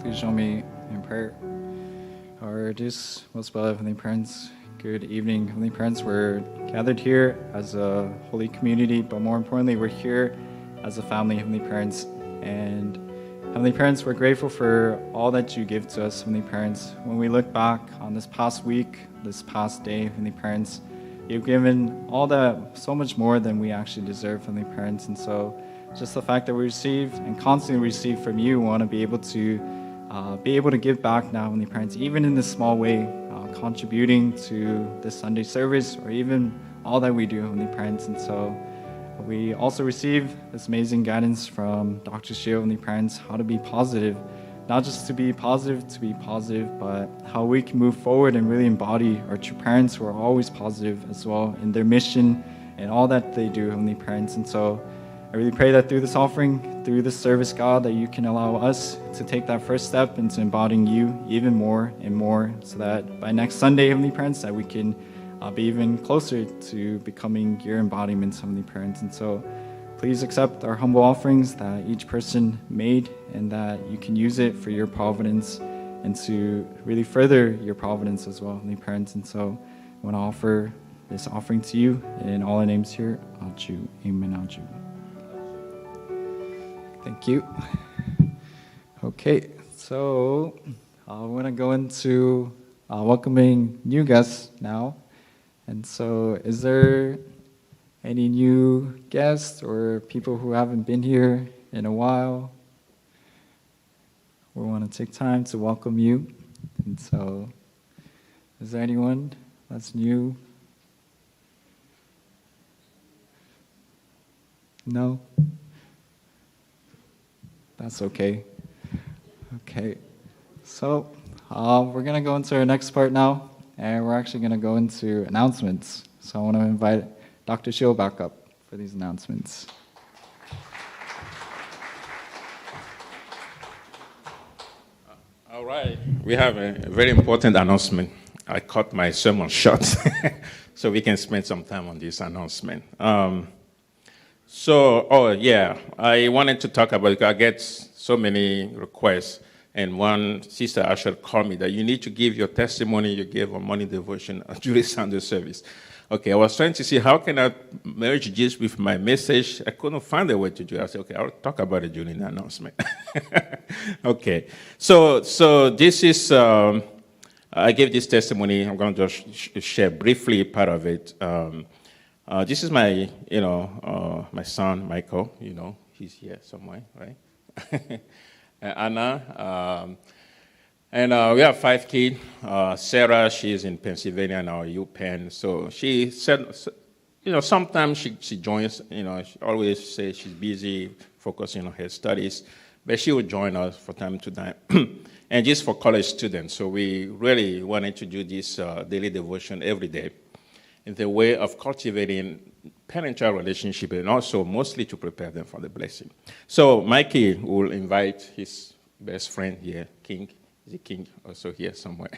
Please join me in prayer. Our dearest, most beloved Heavenly Parents, good evening, Heavenly Parents. We're gathered here as a holy community, but more importantly, we're here as a family, Heavenly Parents. And Heavenly Parents, we're grateful for all that you give to us, Heavenly Parents. When we look back on this past week, this past day, Heavenly Parents, you've given all that, so much more than we actually deserve, Heavenly Parents. And so just the fact that we receive and constantly receive from you, we want to be able to give back now, Heavenly Parents, even in this small way, contributing to this Sunday service or even all that we do, Heavenly Parents. And so we also receive this amazing guidance from Dr. Shio, Heavenly Parents, how to be positive, not just to be positive, but how we can move forward and really embody our true parents who are always positive as well in their mission and all that they do, Heavenly Parents. And so I really pray that through this offering through this service, God, that you can allow us to take that first step into embodying you even more and more, so that by next Sunday, Heavenly Parents, that we can be even closer to becoming your embodiments, Heavenly Parents. And so please accept our humble offerings that each person made, and that you can use it for your providence and to really further your providence as well, Heavenly Parents. And so I want to offer this offering to you in all our names here. Achu. Amen. Achu. Thank you. Okay, so we're going to go into welcoming new guests now. And so is there any new guests or people who haven't been here in a while? We want to take time to welcome you. And so is there anyone that's new? No? That's okay. Okay. So we're going to go into our next part now, and we're actually going to go into announcements. So I want to invite Dr. Shield back up for these announcements. All right. We have a very important announcement. I cut my sermon short so we can spend some time on this announcement. I wanted to talk about it. I get so many requests, and one sister actually called me that you need to give your testimony you gave on morning devotion during Sunday service. Okay, I was trying to see how can I merge this with my message. I couldn't find a way to do it. I said, okay, I'll talk about it during the announcement. Okay, so this is, I gave this testimony. I'm going to just share briefly part of it. This is my, my son, Michael. He's here somewhere, right? Anna. And we have 5 kids. Sarah, she's in Pennsylvania now, UPenn. So she said, sometimes she joins, she always says she's busy focusing on her studies, but she will join us from time to time. And just for college students. So we really wanted to do this daily devotion every day in the way of cultivating parent-child relationship, and also mostly to prepare them for the blessing. So Mikey will invite his best friend here, King. Is it King also here somewhere?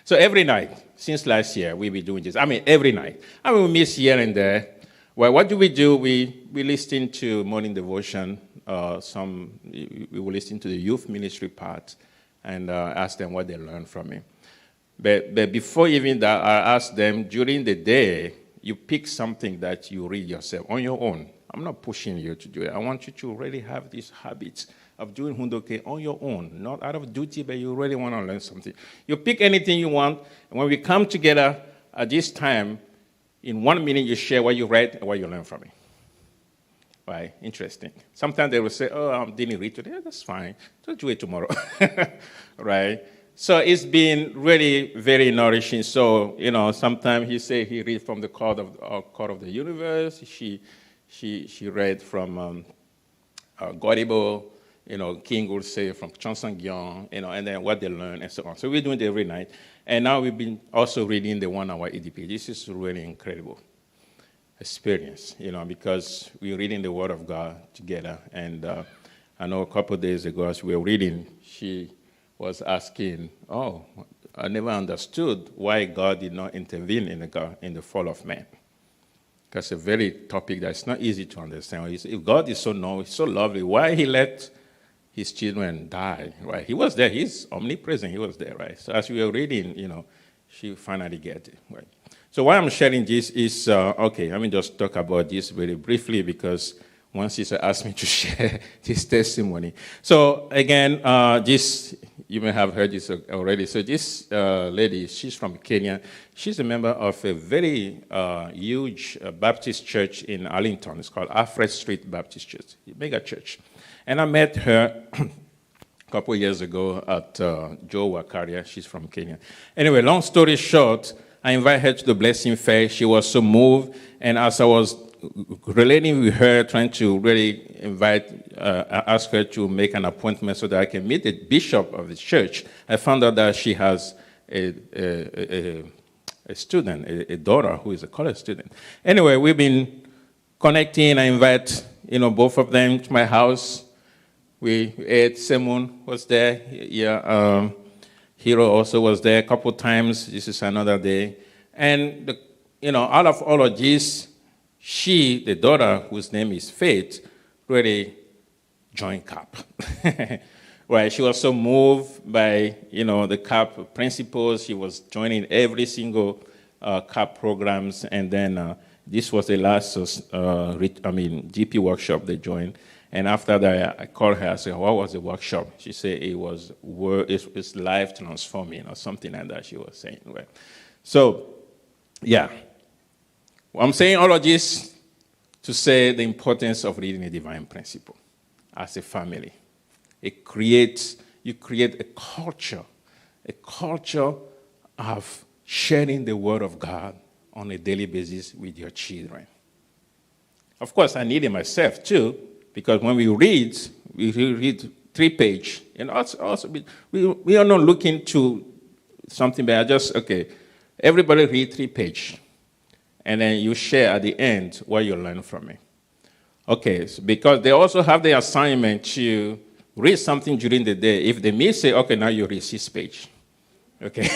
So every night, since last year, we'll be doing this. Every night. We miss here and there. Well, what do? We listen to morning devotion. We will listen to the youth ministry part and ask them what they learned from it. But before even that, I ask them, during the day, you pick something that you read yourself on your own. I'm not pushing you to do it. I want you to really have these habits of doing Hundoke on your own, not out of duty, but you really want to learn something. You pick anything you want, and when we come together at this time, in 1 minute you share what you read and what you learned from it. Right? Interesting. Sometimes they will say, oh, I didn't read today. Yeah, that's fine. Just do it tomorrow. Right? So it's been really very nourishing. So, sometimes he say he read from the Court of the Universe. She read from Godibo. King will say from Chansangyeong, and then what they learn and so on. So we're doing it every night. And now we've been also reading the 1-hour EDP. This is really incredible experience, because we're reading the Word of God together. And I know a couple of days ago as we were reading, she was asking, I never understood why God did not intervene in the fall of man. That's a very topic that's not easy to understand. If God is so lovely, why he let his children die, right? He was there. He's omnipresent. He was there, right? So as we were reading, she finally get it, right? So why I'm sharing this is, let me just talk about this very briefly because one sister asked me to share this testimony. So again, you may have heard this already. So this lady, she's from Kenya. She's a member of a very huge Baptist church in Arlington. It's called Alfred Street Baptist Church, a mega church. And I met her a couple of years ago at Joe Wakaria. She's from Kenya. Anyway, long story short, I invited her to the Blessing Fair. She was so moved. And as I was relating with her, trying to really ask her to make an appointment so that I can meet the bishop of the church, I found out that she has a student, a daughter who is a college student. Anyway, we've been connecting. I invite both of them to my house. We ate. Simon was there. Yeah, Hero also was there a couple times. This is another day. And, out of all of this, she, the daughter, whose name is Faith, really joined CAP. Right? She was so moved by, the CAP principles. She was joining every single CAP programs. And then this was the last, GP workshop they joined. And after that, I called her. I said, "What was the workshop?" She said it's life transforming or something like that. She was saying, right? So, yeah, I'm saying all of this to say the importance of reading the divine principle as a family. You create a culture of sharing the Word of God on a daily basis with your children. Of course, I need it myself too, because when we read 3 pages, we are not looking to something, but everybody read 3 pages, and then you share at the end what you learn from it. Okay, so because they also have the assignment to read something during the day. If they miss it, okay, now you read 6 pages. Okay,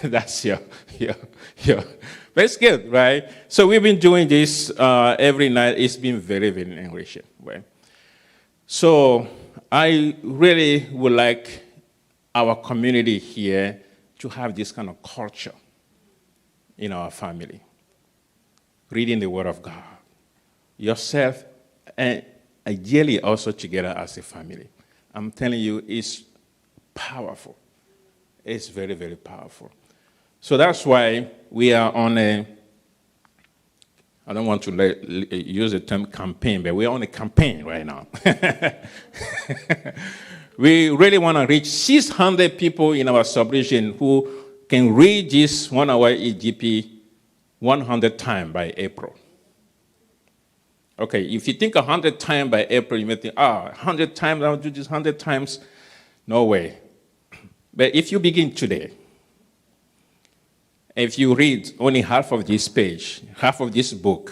that's your. But it's good, right? So we've been doing this every night. It's been very, very enriching, right? So I really would like our community here to have this kind of culture in our family. Reading the Word of God. Yourself, and ideally also together as a family. I'm telling you, it's powerful. It's very, very powerful. So that's why we are on I don't want to use the term campaign, but we're on a campaign right now. We really want to reach 600 people in our subregion who can read this 1 hour EGP 100 times by April. Okay, if you think 100 times by April, you may think, 100 times, I'll do this 100 times. No way. But if you begin today, if you read only half of this page, half of this book,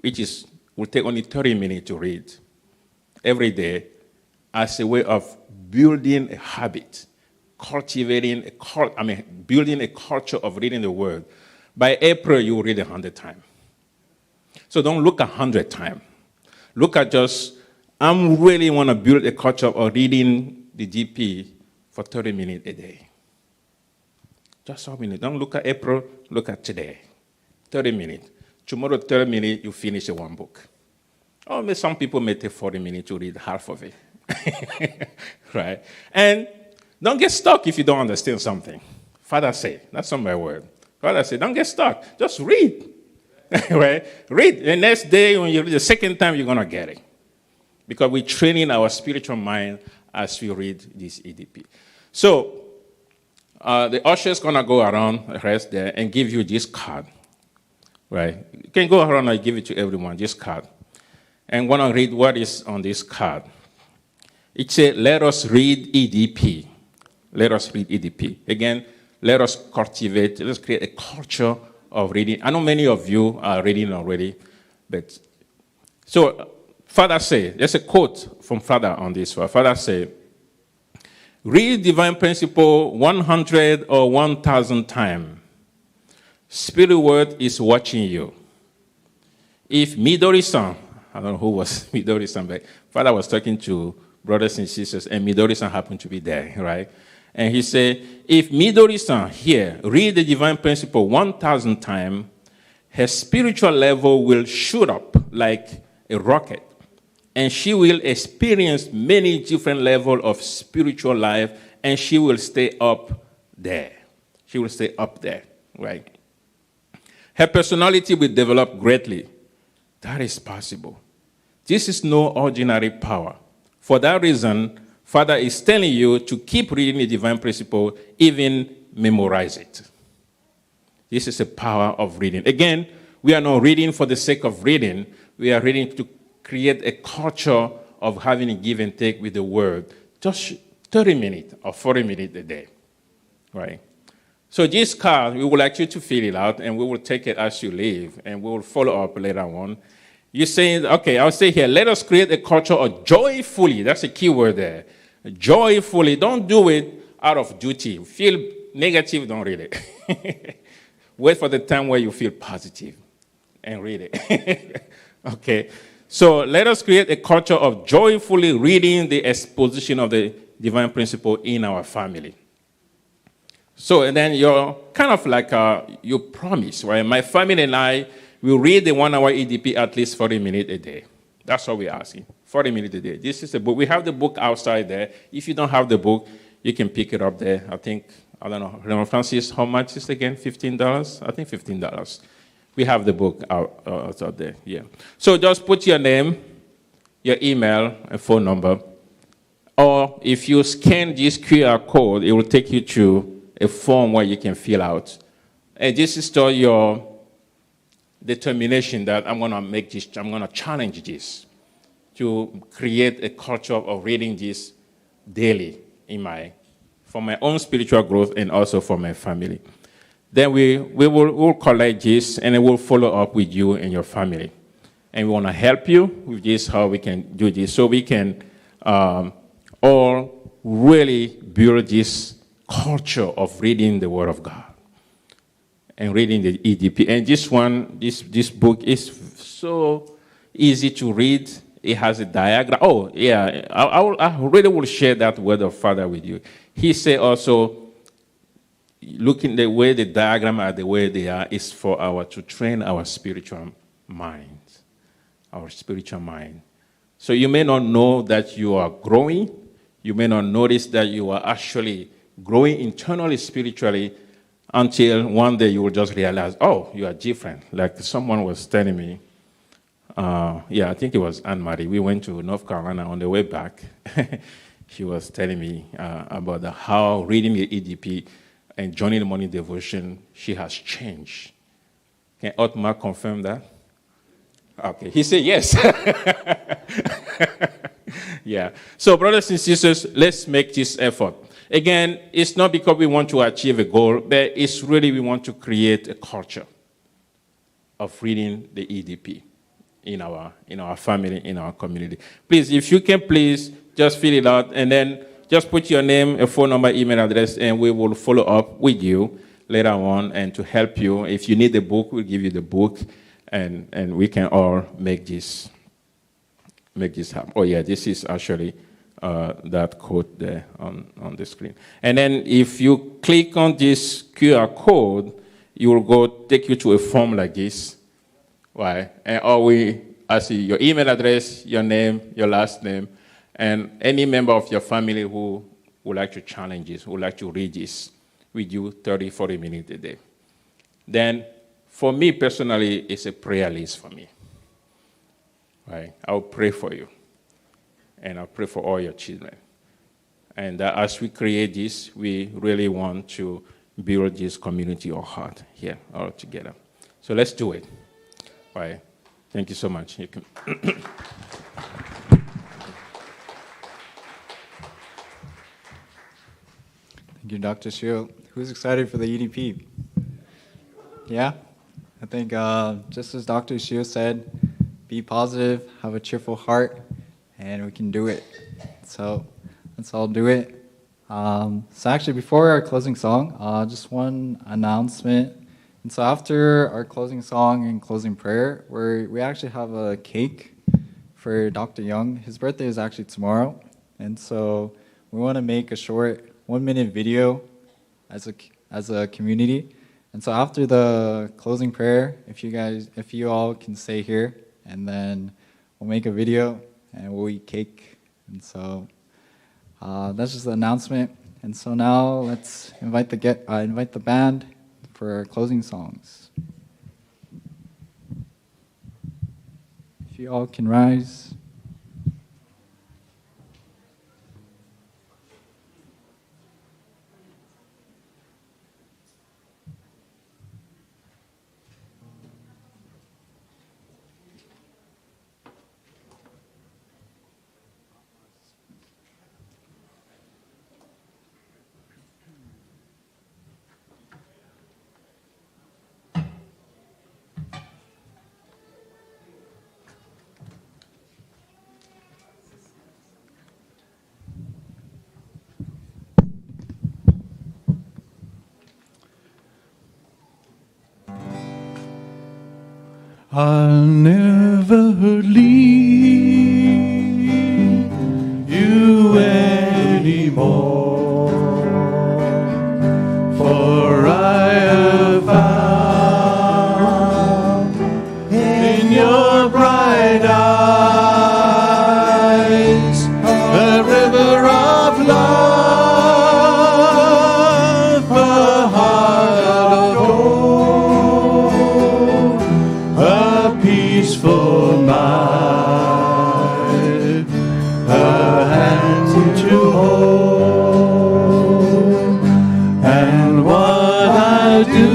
which will take only 30 minutes to read every day, as a way of building a habit, building a culture of reading the Word, by April you will read 100 times. So don't look at 100 times. Look at I really want to build a culture of reading the GP for 30 minutes a day. Just 30 minutes. Don't look at April, look at today. 30 minutes. Tomorrow, 30 minutes, you finish one book. Or maybe some people may take 40 minutes to read half of it. Right? And don't get stuck if you don't understand something. Father say, that's not my word. Father say, don't get stuck. Just read. Right? Read. The next day, when you read the second time, you're going to get it. Because we're training our spiritual mind as we read this EDP. So, the usher is going to go around the rest there and give you this card. Right? You can go around and give it to everyone, this card. And want to read what is on this card. It says, let us read EDP. Let us read EDP. Again, let us cultivate, let's create a culture of reading. I know many of you are reading already, but so Father say, there's a quote from Father on this one. Father say, read divine principle 100 or 1,000 times. Spirit word is watching you. If Midori-san, I don't know who was Midori-san, but Father was talking to brothers and sisters, and Midori-san happened to be there, right? And he said, if Midori-san here read the divine principle 1,000 times, her spiritual level will shoot up like a rocket. And she will experience many different levels of spiritual life, and she will stay up there. She will stay up there, right? Her personality will develop greatly. That is possible. This is no ordinary power. For that reason, Father is telling you to keep reading the divine principle, even memorize it. This is the power of reading. Again, we are not reading for the sake of reading. We are reading to create a culture of having a give and take with the Word. Just 30 minutes or 40 minutes a day, right? So this card, we would like you to fill it out, and we will take it as you leave, and we will follow up later on. You're saying, okay, I'll say here, let us create a culture of joyfully. That's a key word there. Joyfully. Don't do it out of duty. Feel negative, don't read it. Wait for the time where you feel positive and read it. Okay. So let us create a culture of joyfully reading the exposition of the divine principle in our family. So, and then you're kind of like you promise, right? My family and I will read the 1 hour EDP at least 40 minutes a day. That's what we're asking. 40 minutes a day. This is the book. We have the book outside there. If you don't have the book, you can pick it up there. I think, I don't know, Reverend Francis, how much is it again? $15? I think $15. We have the book out there, yeah. So just put your name, your email, and phone number. Or if you scan this QR code, it will take you to a form where you can fill out. And this is still your determination that I'm going to make this, I'm going to challenge this to create a culture of reading this daily for my own spiritual growth and also for my family. Then we'll collect this and we'll follow up with you and your family. And we want to help you with this, how we can do this, so we can all really build this culture of reading the Word of God and reading the EDP. And this book is so easy to read. It has a diagram. Oh, yeah, I really will share that word of Father with you. He said also, looking the way the diagram are the way they are is for to train our spiritual mind. Our spiritual mind. So you may not know that you are growing. You may not notice that you are actually growing internally, spiritually, until one day you will just realize, oh, you are different. Like someone was telling me, I think it was Anne-Marie. We went to North Carolina on the way back. She was telling me about how reading the EDP and joining the morning devotion, she has changed. Can Otmar confirm that? Okay, he said yes. Yeah. So, brothers and sisters, let's make this effort. Again, it's not because we want to achieve a goal, but it's really we want to create a culture of reading the EDP in our family, in our community. Please, if you can, please just fill it out and then just put your name, a phone number, email address, and we will follow up with you later on and to help you. If you need the book, we'll give you the book, and we can all make this happen. Oh, yeah, this is actually that code there on the screen. And then if you click on this QR code, it will take you to a form like this, right? And I see your email address, your name, your last name, and any member of your family who would like to challenge this, would like to read this with you 30, 40 minutes a day. Then, for me personally, it's a prayer list for me. Right? I'll pray for you. And I'll pray for all your children. And as we create this, we really want to build this community of heart here all together. So let's do it. Right? Thank you so much. You can Thank you, Dr. Shield. Who's excited for the EDP? Yeah? I think just as Dr. Shield said, be positive, have a cheerful heart, and we can do it. So let's all do it. So actually, before our closing song, just one announcement. And so after our closing song and closing prayer, we actually have a cake for Dr. Young. His birthday is actually tomorrow. And so we want to make a short 1-minute video as a community. And so after the closing prayer, if you all can stay here, and then we'll make a video and we'll eat cake. And so that's just the announcement. And so now let's invite the band for our closing songs. If you all can rise. I'll never leave you anymore, for I have found in your bright eyes a river of love, a heart of gold, a peaceful mind, a hand to hold, and what I do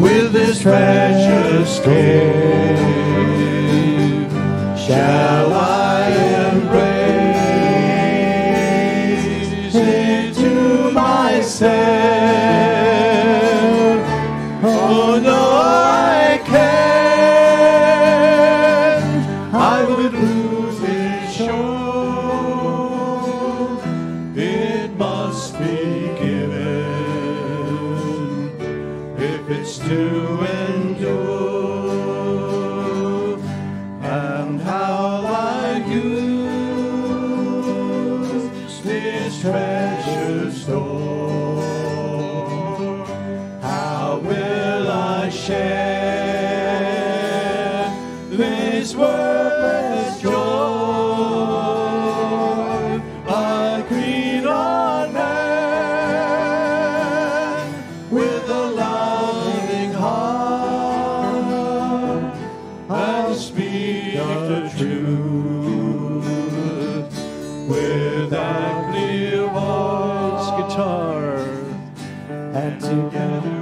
with this precious gift shall I embrace it to myself? Oh no, I can't. I would lose it sure. It must be given if it's to endure. And how I use this precious store, how will I share this world's joy? I greet on man with a loving heart and speak the truth with that clear voice, guitar, and together.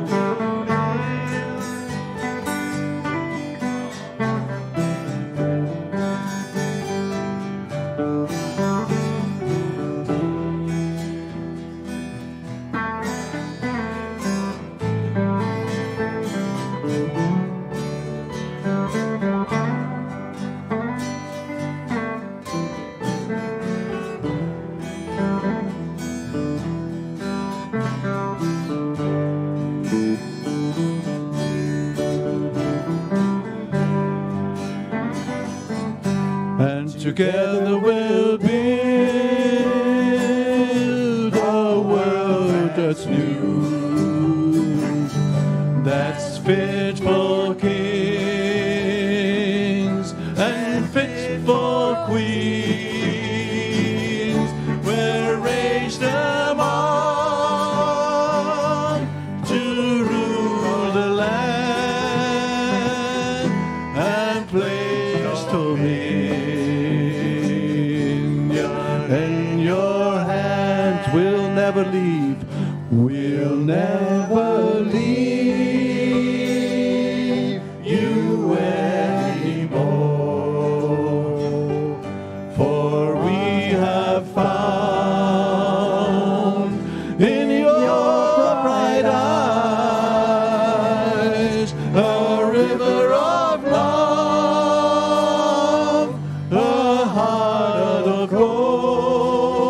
And together we'll build a world that's new, that's fit for kings and fit for queens. We'll raise them on to rule the land and place dominion. In your hands we'll never leave, we'll never leave you anymore, for we have found in your bright eyes a river of love, a heart of gold,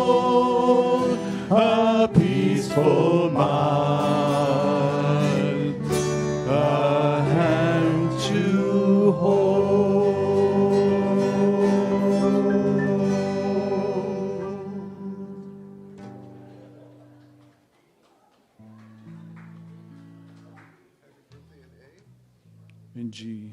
a peaceful mind, a hand to hold. In G.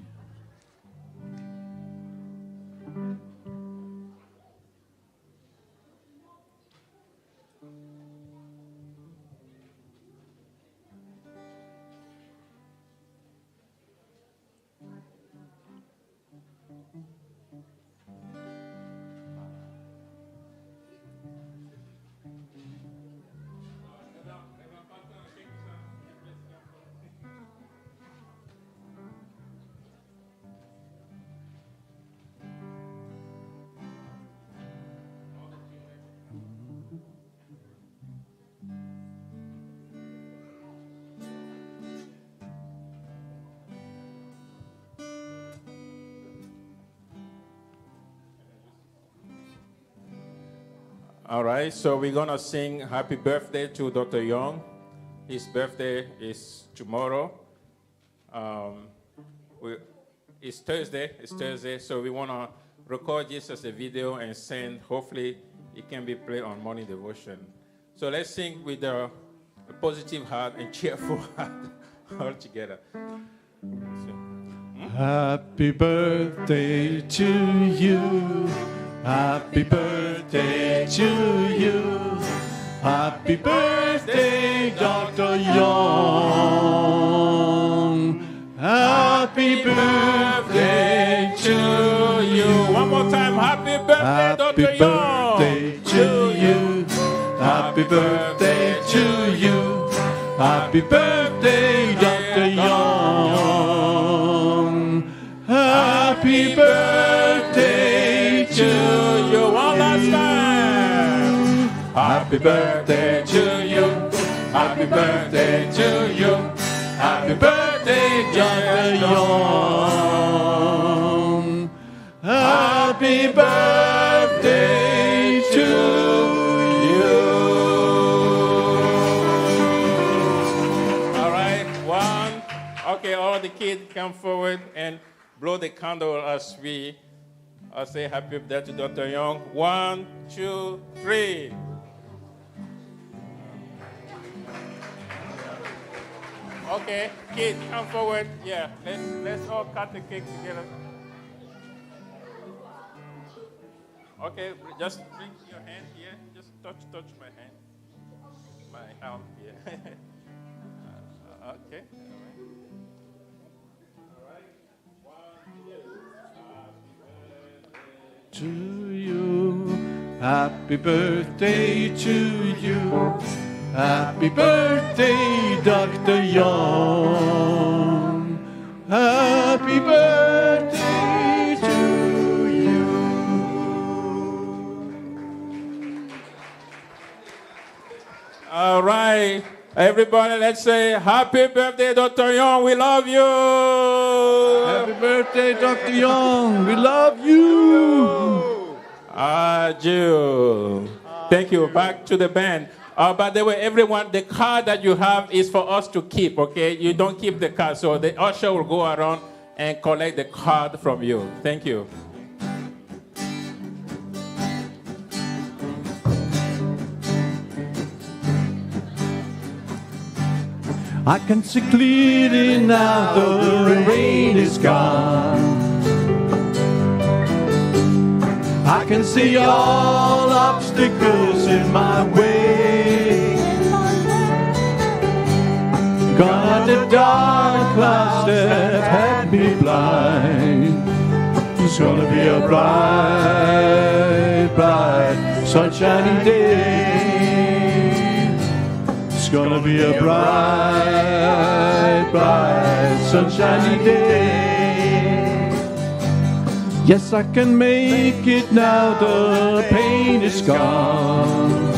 All right, so we're going to sing happy birthday to Dr. Young. His birthday is tomorrow. It's Thursday, so we want to record this as a video and send. Hopefully, it can be played on morning devotion. So let's sing with a positive heart and cheerful heart all together. Happy birthday to you. Happy birthday to you. Happy birthday, Dr. Young. Happy birthday to you. One more time. Happy birthday, Dr. Young. Happy birthday to you. Happy birthday to you. Happy birthday, Dr. Young. Happy birthday to you. One last time. Happy birthday to you. Happy birthday to you. Happy birthday, Dr. Young. Happy birthday to you. All right, one. Okay, all the kids come forward and blow the candle as we say happy birthday to Dr. Young. 1, 2, 3. Okay, kids, come forward. Yeah, let's all cut the cake together. Okay, just bring your hand here. Just touch my hand. My arm here. Okay. All right. 1, 2. To you, happy birthday to you. Happy birthday, Dr. Young. Happy birthday to you. All right. Everybody, let's say happy birthday, Dr. Young. We love you. Happy birthday, Dr. Young. We love you. Adieu. Thank you. Back to the band. By the way, everyone, the card that you have is for us to keep, okay? You don't keep the card. So the usher will go around and collect the card from you. Thank you. I can see clearly now the rain is gone. I can see all obstacles in my way. Gone are the dark clouds that had me blind. It's gonna be a bright, bright, sunshiny day. It's gonna be a bright, bright, sunshiny day. Yes, I can make it now, the pain is gone.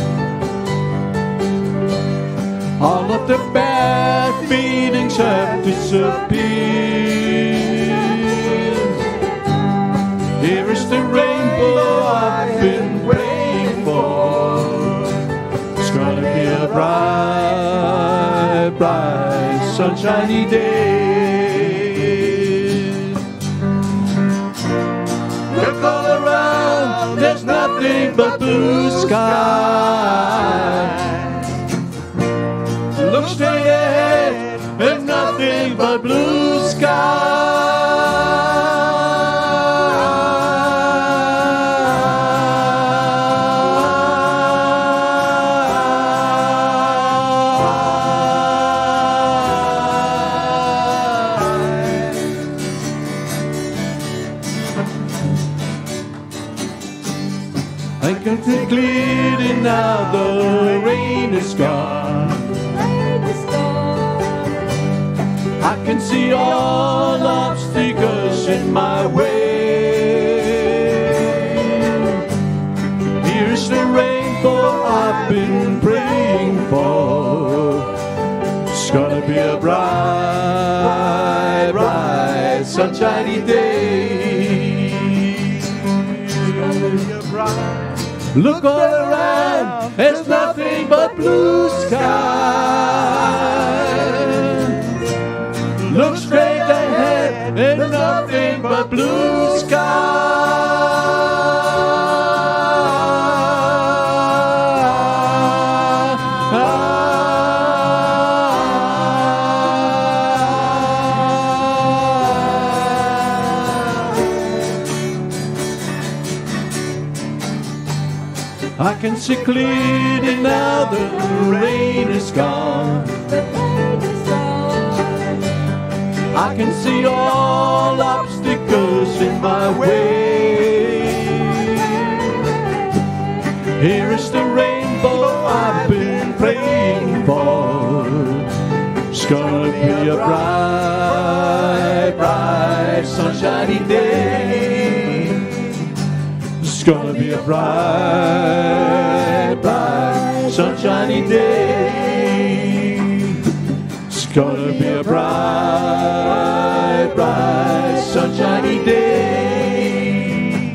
All of the bad feelings have disappeared. Here is the rainbow I've been praying for. It's gonna be a bright, bright, sunshiny day. Look all around, there's nothing but blue sky. Look straight ahead, there's nothing but blue I can see clearly now the rain is gone. I can see all obstacles in my way. Here's the rainbow I've been praying for. It's gonna be a bright, bright, sunshiny day. Look all around, there's nothing but blue sky. Look Look straight ahead, there's nothing but blue I can see clearly now the rain is gone. I can see all obstacles in my way. Here is the rainbow I've been praying for. It's gonna be a bright, bright, sunshiny day. It's gonna be a bright, bright, sunshiny day. It's gonna be a bright, bright, sunshiny day.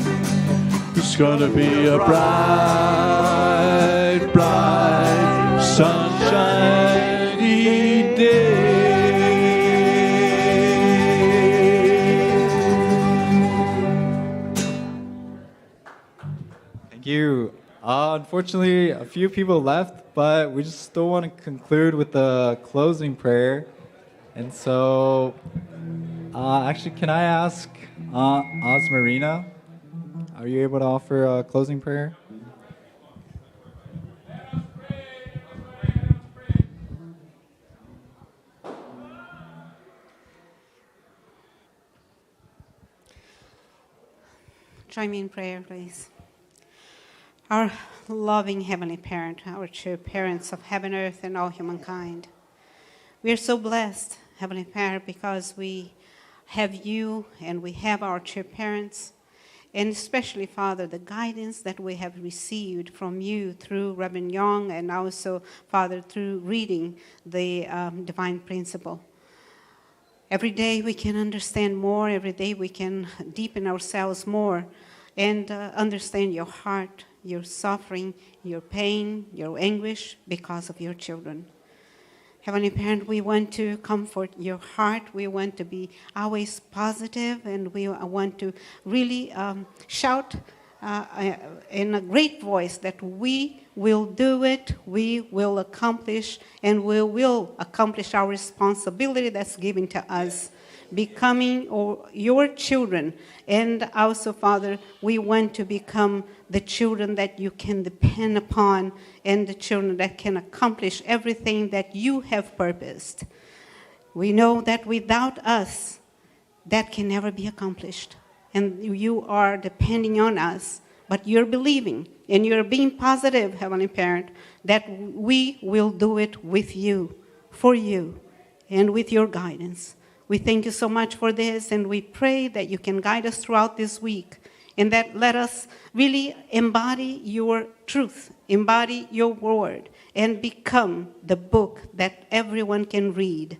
It's gonna be a bright, bright, sunshiny day. Thank you. Unfortunately, a few people left, but we just still want to conclude with the closing prayer. And so, actually, can I ask Osmarina, are you able to offer a closing prayer? Join me in prayer, please. Our loving Heavenly Parent, our true parents of heaven, earth, and all humankind, we are so blessed, Heavenly Parent, because we have you and we have our true parents, and especially, Father, the guidance that we have received from you through Reverend Young and also, Father, through reading the divine principle. Every day we can understand more. Every day we can deepen ourselves more and understand your heart, your suffering, your pain, your anguish because of your children. Heavenly Parent, we want to comfort your heart. We want to be always positive, and we want to really shout in a great voice that we will do it, we will accomplish, and we will accomplish our responsibility that's given to us, becoming your children. And also, Father, we want to become the children that you can depend upon and the children that can accomplish everything that you have purposed. We know that without us, that can never be accomplished. And you are depending on us, but you're believing and you're being positive, Heavenly Parent, that we will do it with you, for you, and with your guidance. We thank you so much for this, and we pray that you can guide us throughout this week, and that let us really embody your truth, embody your word, and become the book that everyone can read.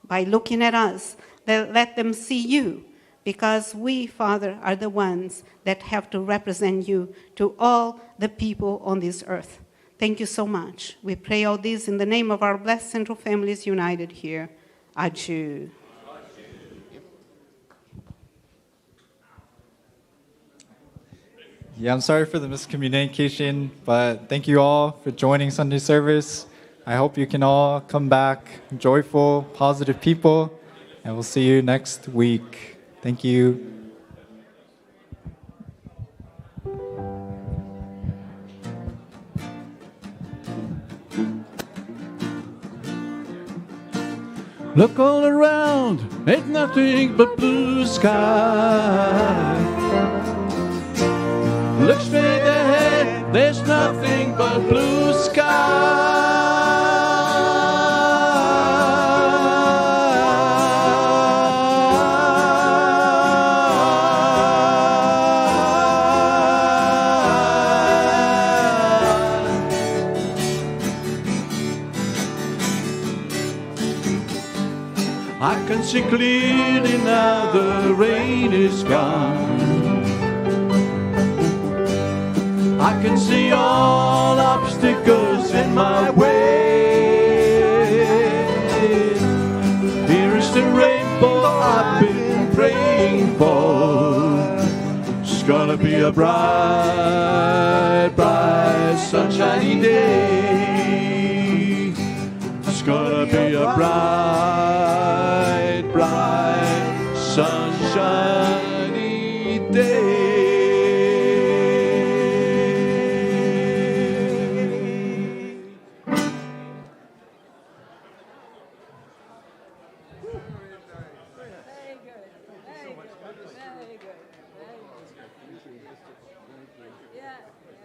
By looking at us, let them see you, because we, Father, are the ones that have to represent you to all the people on this earth. Thank you so much. We pray all this in the name of our blessed Central families united here. Adieu. Yeah, I'm sorry for the miscommunication, but thank you all for joining Sunday service. I hope you can all come back joyful, positive people, and we'll see you next week. Thank you. Look all around, ain't nothing but blue sky. Look straight ahead, there's nothing but blue sky. I can see clearly now the rain is gone. I can see all obstacles in my way. Here is the rainbow gonna be a bright, bright, sunshiny day. It's gonna be a bright, bright, sunshiny day.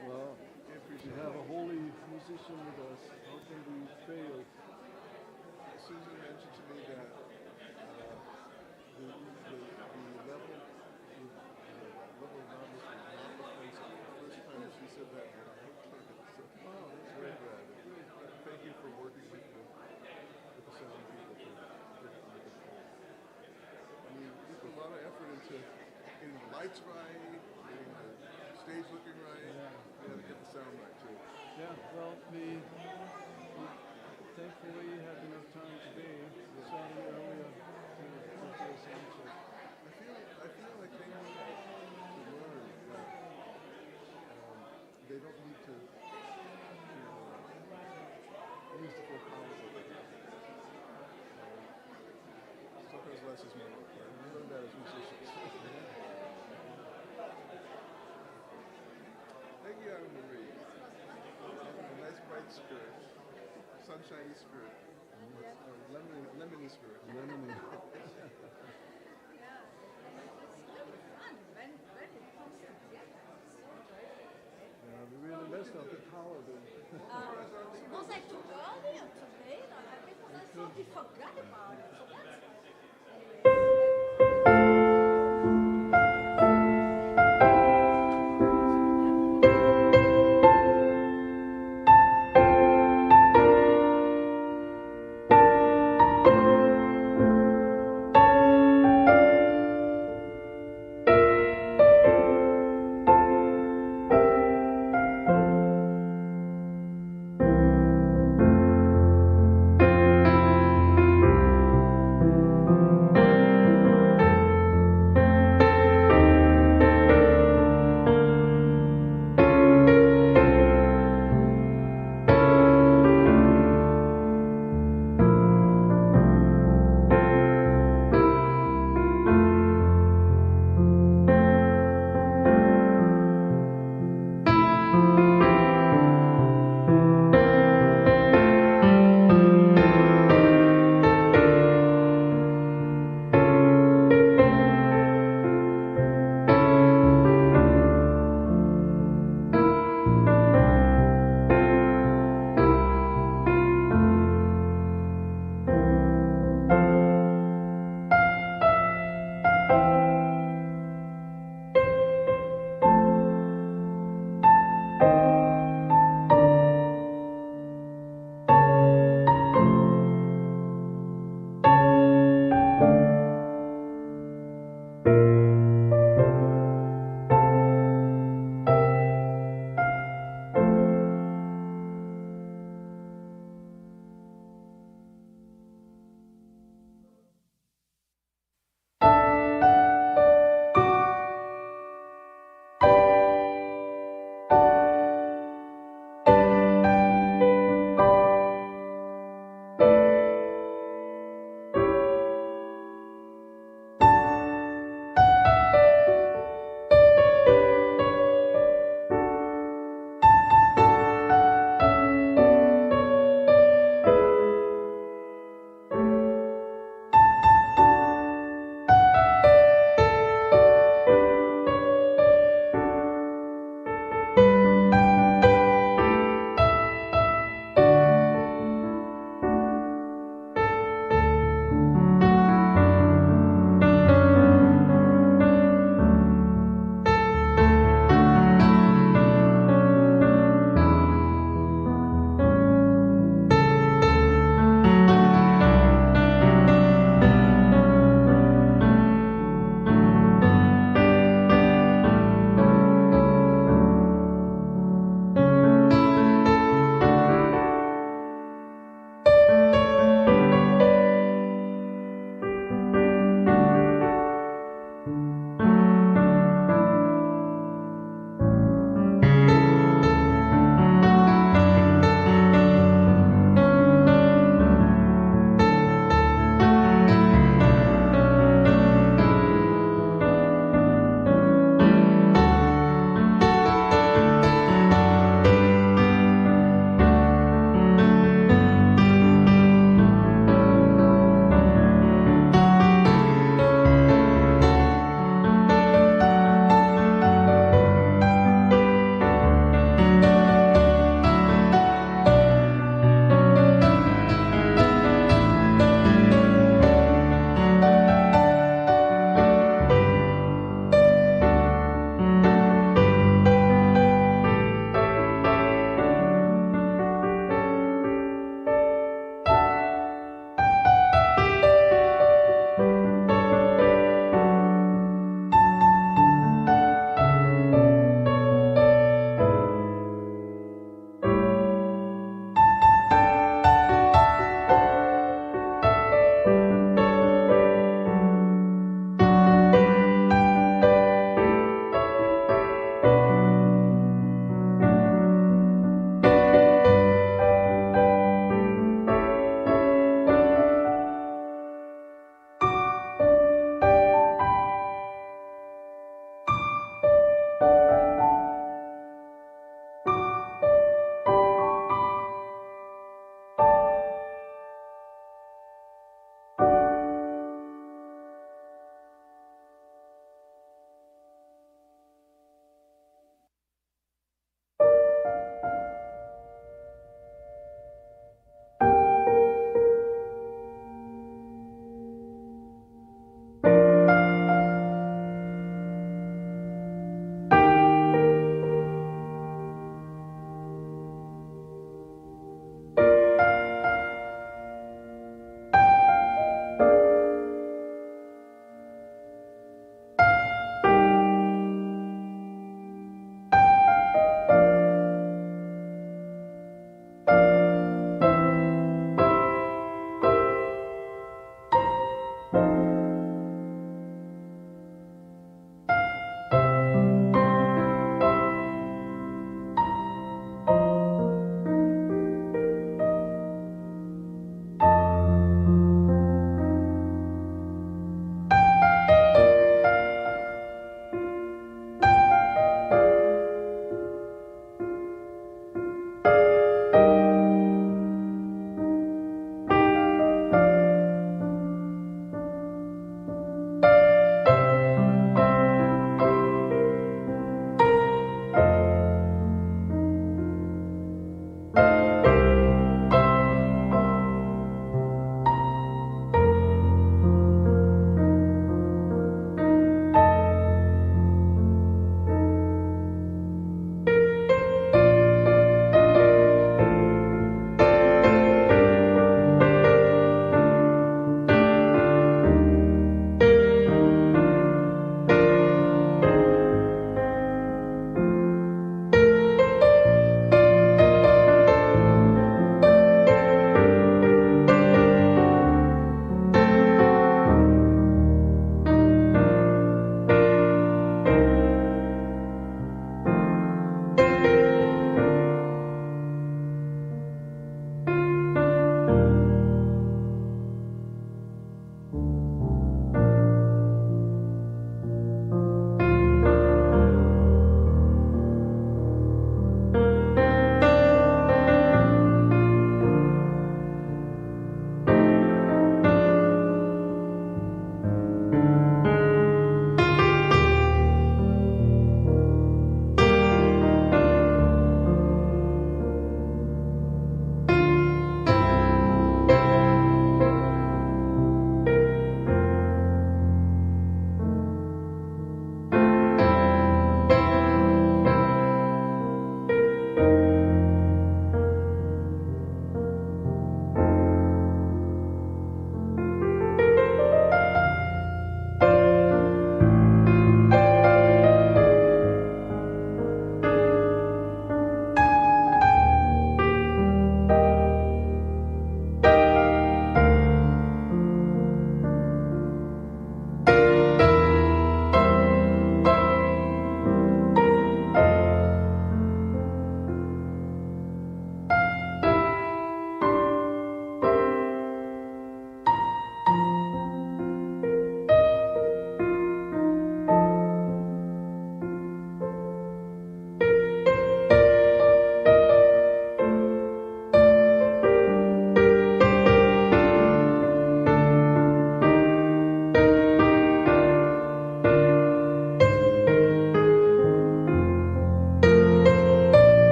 Well, if we should have a holy musician with us, how can we fail? Susan mentioned to me that the level of novice was not offensive. The first time she said that, I said, oh, that's very glad. Thank you for working with the sound people. I mean, we put a lot of effort into getting the lights right, getting the stage looking right. Yeah. We had to get the sound right too. Yeah, well, we thankfully had enough time today, Saturday earlier, to do a sound check. I feel like they need to learn that they don't need to use the full power of it. Sometimes less is more. We learn that as musicians. Thank you, Anna Marie. Having a nice bright spirit, sunshiny spirit, lemony spirit. Lemony. Yeah, we really messed up the power there. Was I too early or too late? Because I thought we forgot about it. So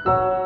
Thank you.